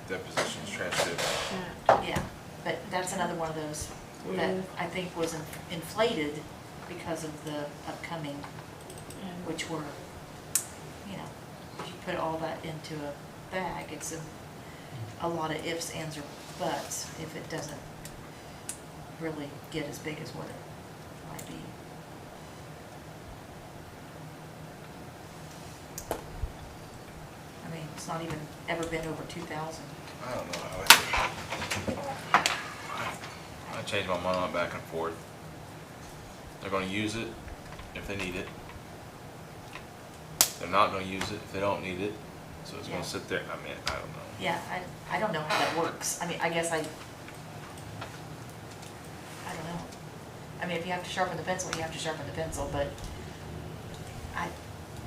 depositions, transcripts. Yeah, but that's another one of those that I think was inflated because of the upcoming, which were, you know, if you put all that into a bag, it's a lot of ifs, ands, or buts if it doesn't really get as big as what it might be. I mean, it's not even ever been over 2,000. I don't know how I change my mind on it back and forth. They're gonna use it if they need it. They're not gonna use it if they don't need it. So it's Yeah. gonna sit there, I mean, I don't know. Yeah, I don't know how that works. I mean, I guess I don't know. I mean, if you have to sharpen the pencil, you have to sharpen the pencil, but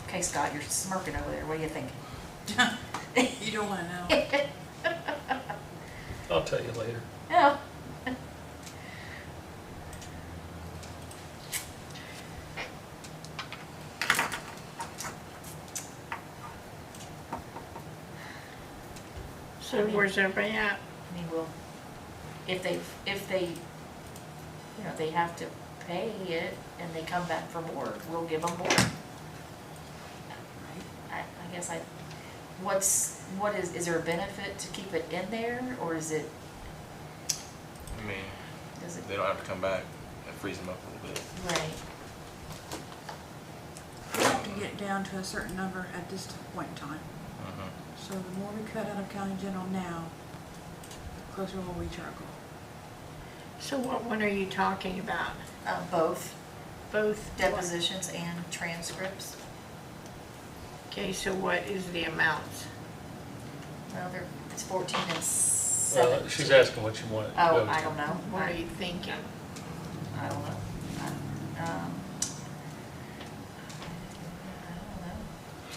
okay, Scott, you're smirking over there. What do you think? You don't wanna know. I'll tell you later. Yeah. So where's everybody at? I mean, if they, you know, they have to pay it and they come back for more, we'll give them more. I guess is there a benefit to keep it in there, or is it, I mean, does it, they don't have to come back and freeze them up a little bit. right? We have to get down to a certain number at this point in time. Mhm. So the more we cut out of county general now, the closer we'll reach our goal. So what one are you talking about? Both Both? depositions and transcripts. Okay, so what is the amount? Well, it's 14 and 17. Well, she's asking what you want it to go Oh, to. I don't know. What are you thinking? I don't know. I don't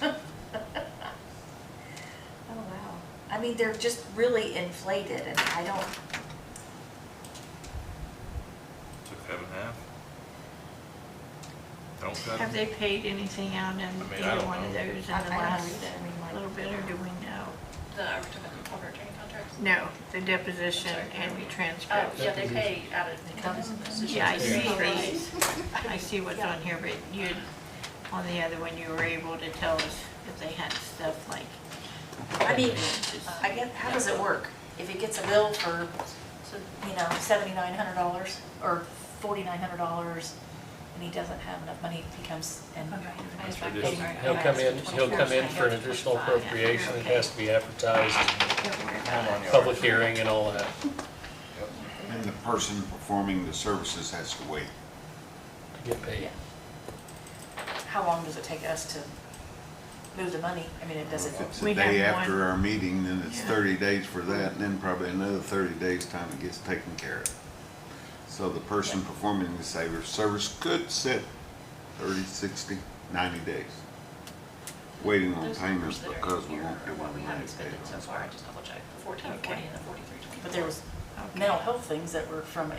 know. Oh, wow. I mean, they're just really inflated, and I don't, Took cut in half. Don't cut Have them. they paid anything out in I either don't one of know. those in I the don't last know either. I mean, like, little bit, or do we know? The, are we talking about the corporate attorney contracts? No, the deposition Sorry. and the Oh, transcript. yeah, they pay out of. It comes in the- Yeah, I see Yeah. these. I see what's on here, but you, on the other one, you were able to tell us if they had stuff like. I mean, I guess, how does it work? If it gets a bill for, So, you know, $7,900 or $4,900, and he doesn't have enough money, he comes and. I just He'll- recognize- sorry. He'll come in, he'll come in for an additional appropriation, it has to be advertised, Don't worry about Hang it. on, y'all. public hearing and all that Yep. And the person performing the services has to wait. to get paid. Yeah. How long does it take us to move the money? I mean, it doesn't, If it's We the day have after one. our meeting, then it's Yeah. 30 days for that, and then probably another 30 days time it gets taken care of. So the person performing the service could sit 30, 60, 90 days, waiting on Those payments numbers that are because we here won't are do what one we in haven't 90 spent days. so far, I just double checked, the 1440 and the 4320. but there was Okay. mental health things that were from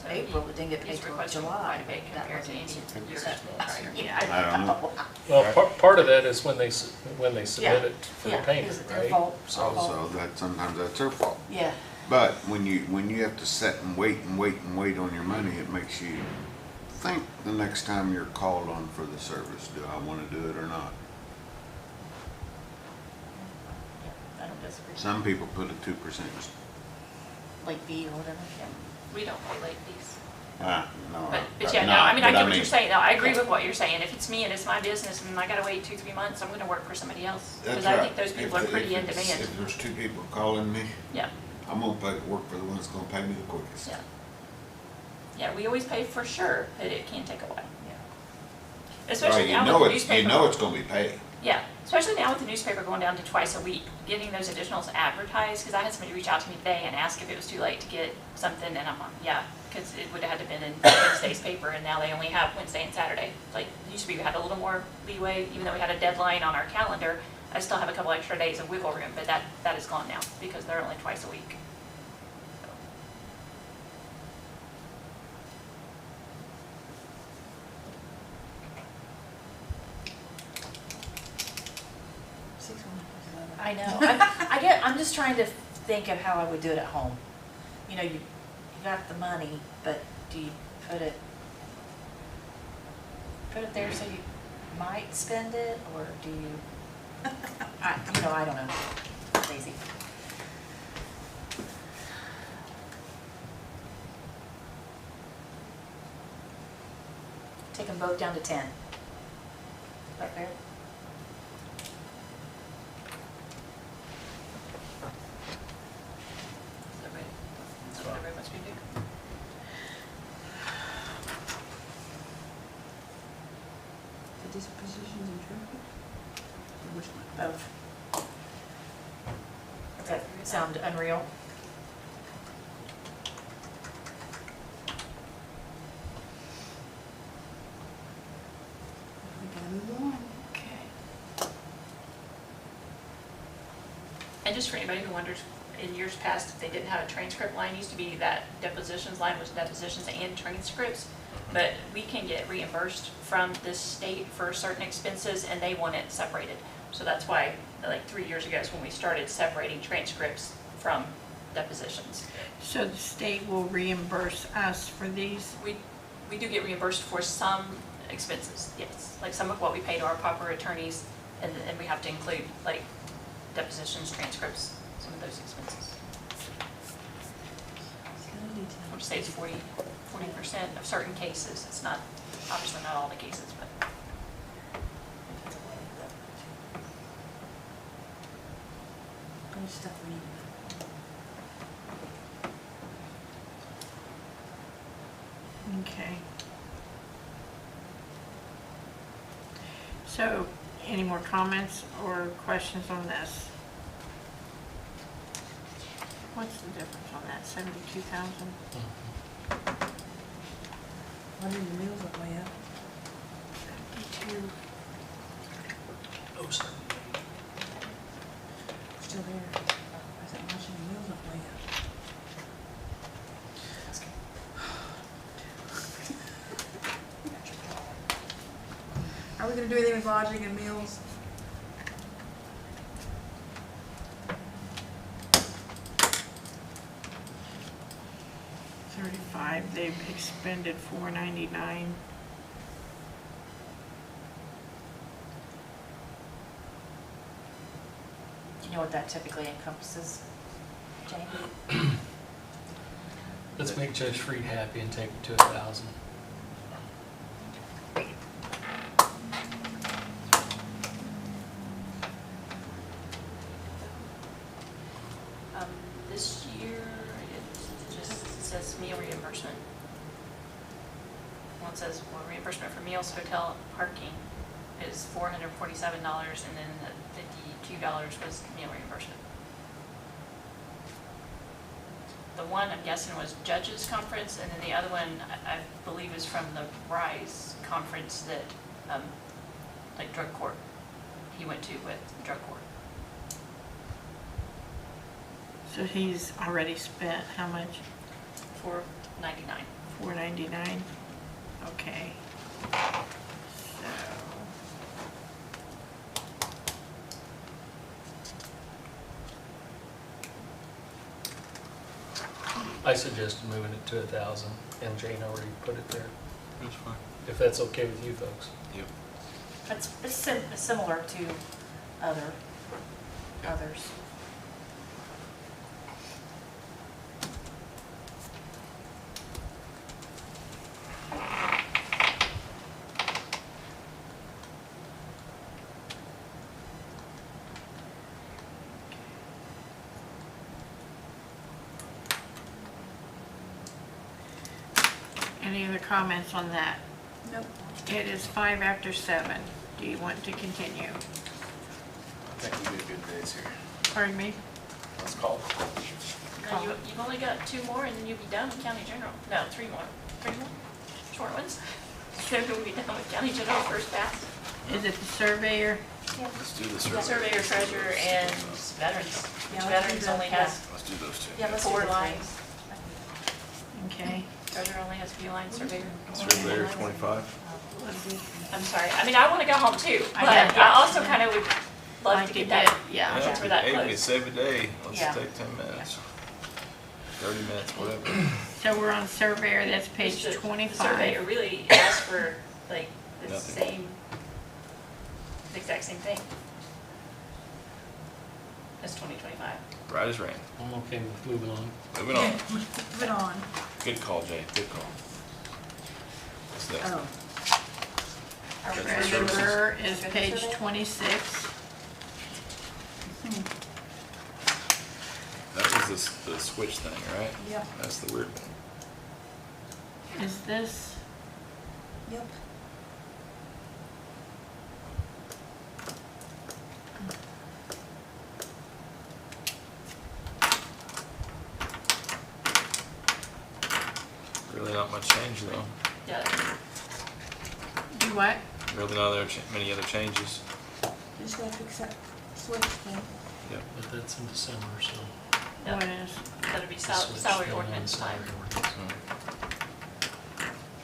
So April that didn't get paid He's till requesting July. quite a bit That compared to wasn't- any year prior. Yeah, I don't know. Well, part of that is when they submit it for the Yeah, is payment, it their right? fault? Also, that sometimes that's their fault. Yeah, But when you have to sit and wait and wait and wait on your money, it makes you think the next time you're called on for the service, do I want to do it or not? Some people put a 2%. late fee or whatever. We don't pay late fees. No. But yeah, no, I mean, I get what you're saying, no, I agree with what you're saying, if it's me and it's my business and I gotta wait 2-3 months, I'm gonna work for somebody else. That's Because I right. think those people are pretty in demand. If there's 2 people calling me, Yeah, I'm gonna work for the one that's gonna pay me the quickest. yeah. Yeah, we always pay for sure, but it can take a while. Especially Right, now with the newspaper. You know it's gonna be paid. Yeah, especially now with the newspaper going down to twice a week, getting those additionals advertised, because I had somebody reach out to me today and ask if it was too late to get something, and I'm like, yeah, because it would have had to been in Wednesday's paper, and now they only have Wednesday and Saturday. Like, used to be we had a little more leeway, even though we had a deadline on our calendar, I still have a couple extra days of wiggle room, but that is gone now, because they're only twice a week. I know. I'm just trying to think of how I would do it at home. You know, you got the money, but do you put it there so you might spend it, or do you, I don't know. It's lazy. Take them both down to 10. Is that fair? Is that what everybody wants me to do? The dispositions and traffic? Or which one? Both. Does that sound unreal? We gotta move along. Okay. And just for anybody who wonders, in years past, if they didn't have a transcript line, used to be that depositions line was depositions and transcripts. But we can get reimbursed from this state for certain expenses, and they want it separated. So that's why, like 3 years ago is when we started separating transcripts from depositions. So the state will reimburse us for these? We do get reimbursed for some expenses, yes. Like some of what we pay to our proper attorneys, and we have to include like depositions, transcripts, some of those expenses. I would say it's 40% of certain cases. It's not, obviously not all the cases, but. Good stuff we need to know. Okay. So, any more comments or questions on this? What's the difference on that, 72,000? Why did the meals look way up? 72. Oh, sorry. Still there. I said, watching the meals look way up. Are we gonna do anything with lodging and meals? They've expended $499. Do you know what that typically encompasses, Jane? Let's make Judge Freed happy and take it to 1,000. This year, it just says meal reimbursement. One says, well, reimbursement for meals, hotel, parking is $447, and then the $52 was meal reimbursement. The one I'm guessing was judges conference, and then the other one I believe is from the RISE conference that, like drug court, he went to with drug court. So he's already spent how much? $499. $499? Okay. So, I suggested moving it to 1,000, and Jane already put it there, That's fine. if that's okay with you folks. Yep. It's similar to others. any other comments on that? Nope. It is 5 after 7. Do you want to continue? I think we did good days here. Pardon me? Let's call it. Now, you've only got 2 more and then you'll be done with county general. No, 3 more. 3 more? Short ones? So you'll be done with county general first pass. Is it the surveyor? Let's do the The surveyor, treasurer, and veterans. Which Yeah, let's do veterans that. only has Let's do those two. Yeah, let's do 4 the lines. Okay. Treasurer only has a few lines, surveyor. Surveyor 25. I'm sorry. I mean, I want to go home too, I but know. I also kind of would love Like to to get that. yeah. Yeah, For that hey, we close. can save a day. Let's Yeah. take 10 minutes. 30 minutes, whatever. So we're on surveyor, that's page The 25. surveyor really asks for like the Nothing. the exact same thing as 2025. Right as rain. I'm okay with moving on. Moving on. Move it on. Good call, Jay. Good call. What's next? Oh, Our Veteran Treasurer is Veteran page surveyor? 26. That was the switch thing, right? yep, That's the weird one. Is this, yep. Really not much change though. Yeah, do what? Really not many other changes. Just gotta fix that switch thing. Yep. But that's in December, so. yeah. What is? That'll be the switch salary thing on ordinance time. salary ordinance.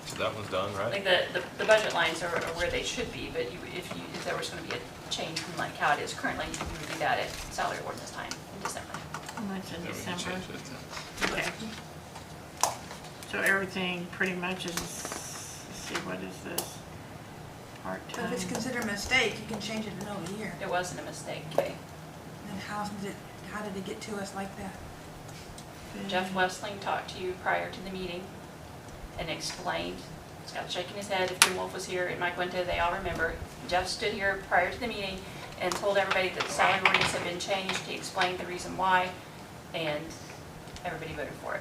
So that one's done, right? Like the budget lines are where they should be, but if there was gonna be a change from like how it is currently, you would do that at salary ordinance time in December. What's in Then we can December? change it then. Okay. So everything pretty much is, let's see, what is this? But Part-time. if it's considered a mistake, you can change it in over a year. It wasn't a mistake, Kay. Then how did it get to us like that? Jeff Westling talked to you prior to the meeting and explained, Scott's shaking his head, if Jim Wolf was here and Mike Winter, they all remember. Jeff stood here prior to the meeting and told everybody that the salary ordinance had been changed. He explained the reason why, and everybody voted for it.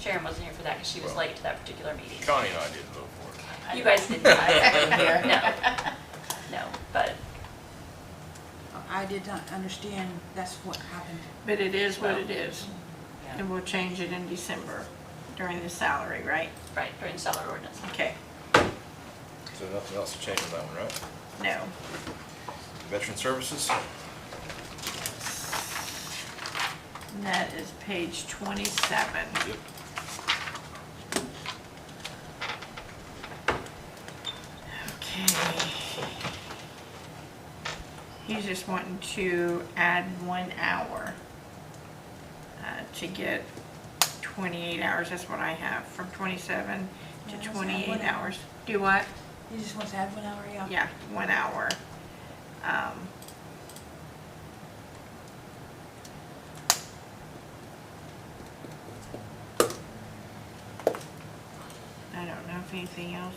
Sharon wasn't here for that because she was Well, late to that particular meeting. Connie and I didn't vote for it. You guys didn't. No, but I did not understand that's what happened. But it is what it is. And we'll change it in December during the salary, right? right, during the salary ordinance. Okay. So nothing else to change on that one, right? No. Veteran services? And that is page 27. Yep. Okay. He's just wanting to add 1 hour to get 28 hours. That's what I have, from 27 Yeah, to let's add 28 1 hour. hours. Do what? He just wants to add 1 hour, yeah. Yeah, 1 hour. I don't know if anything else.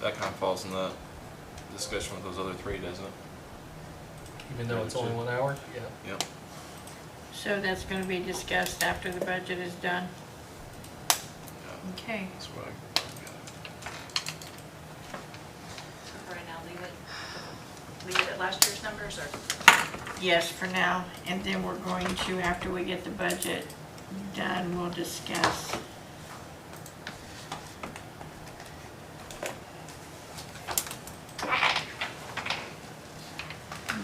That kind of falls in the discussion with those other three, doesn't it? Even though it's only 1 hour? Yeah. Yep. So that's gonna be discussed after the budget is done? Yeah, Okay. that's what I So for right now, leave it at last year's numbers, or? Yes, for now, and then we're going to, after we get the budget done, we'll discuss.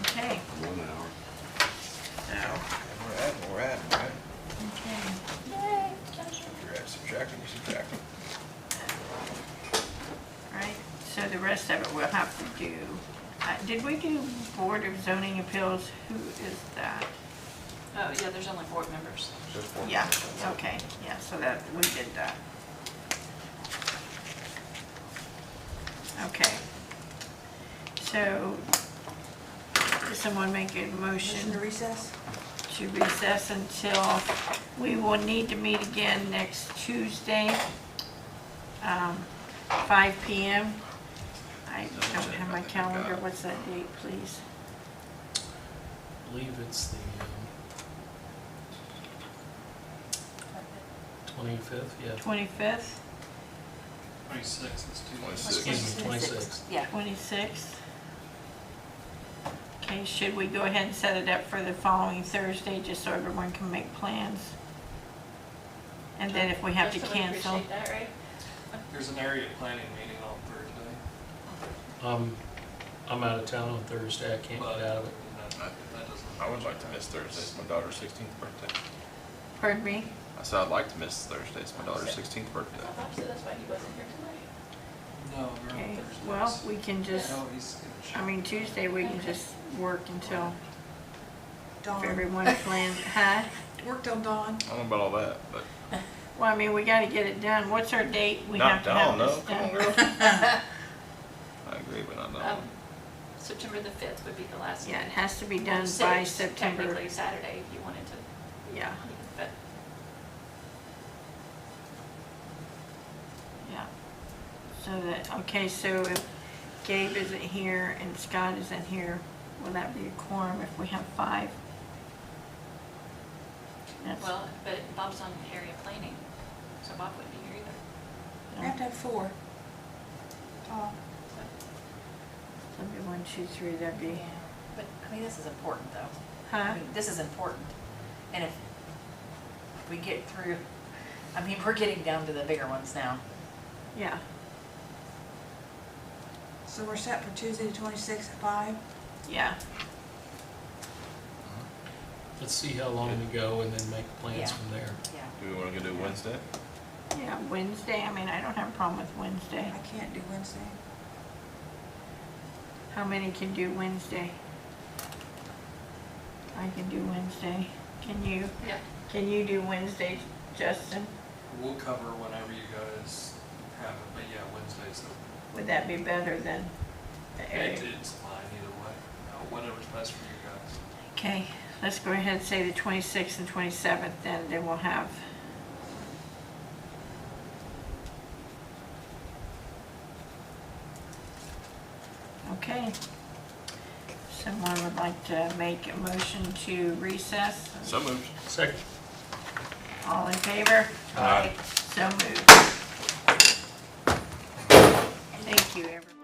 Okay, 1 hour. so, We're adding, right? okay. Yay, You're adding, subtracting, you're subtracting. Right, so the rest of it we'll have to do. Did we do Board of Zoning Appeals? Who is that? Oh, yeah, there's only 4 members. Just four. Yeah, okay, yeah, so that, we did that. Okay. So, does someone make a Motion to recess? to recess until, we will need to meet again next Tuesday, 5 PM. I don't have my calendar, what's that date, please? I believe it's the 25th, yeah. 25th, 26 is too. 26. Excuse me, 26th. Yeah. 26th. Okay, should we go ahead and set it up for the following Thursday, just so everyone can make plans? And then if we have to Justin would cancel, appreciate that, right? There's an area planning meeting on Thursday. I'm out of town on Thursday, I can't get out of it. That doesn't. I would like to miss Thursday, it's my daughter's 16th birthday. pardon me? I said I'd like to miss Thursday, it's my daughter's 16th birthday. I thought so, that's why he wasn't here tonight. No, we're Okay, on Thursdays. well, we can just, No, he's gonna I mean, Tuesday, we can just work until Dawn. everyone plans, huh? Work till dawn. I don't know about all that, but Well, I mean, we gotta get it done. What's our date? We have not to have dawn, no, this come on, done. girl. I agree, but not dawn. September the 5th would be the last. Yeah, it has to be done by 6th, September, Technically Saturday if you wanted to, yeah, but yeah. So that, okay, so if Gabe isn't here and Scott isn't here, will that be a quorum if we have 5? That's, well, but Bob's on area planning, so Bob wouldn't be here either. We have to have 4. Oh, that'd be 1, 2, 3, that'd be, But, I mean, this is important, though. huh? I mean, this is important. And if we get through, I mean, we're getting down to the bigger ones now. Yeah, so we're set for Tuesday the 26th at 5? yeah, Let's see how long we go and then make plans Yeah. from there. Yeah. Do we wanna go do Wednesday? yeah, Wednesday, I mean, I don't have a problem with Wednesday. I can't do Wednesday. How many can do Wednesday? I can do Wednesday. Can you? Yeah. Can you do Wednesday, Justin? We'll cover whenever you guys have it, but yeah, Wednesday's Would that be better than the area? it's fine either way. Whatever's best for you guys. Okay, let's go ahead and say the 26th and 27th, then we'll have. Okay. Someone would like to make a motion to recess? So moved. Second. All in favor? Aye. So moved. Thank you, everyone.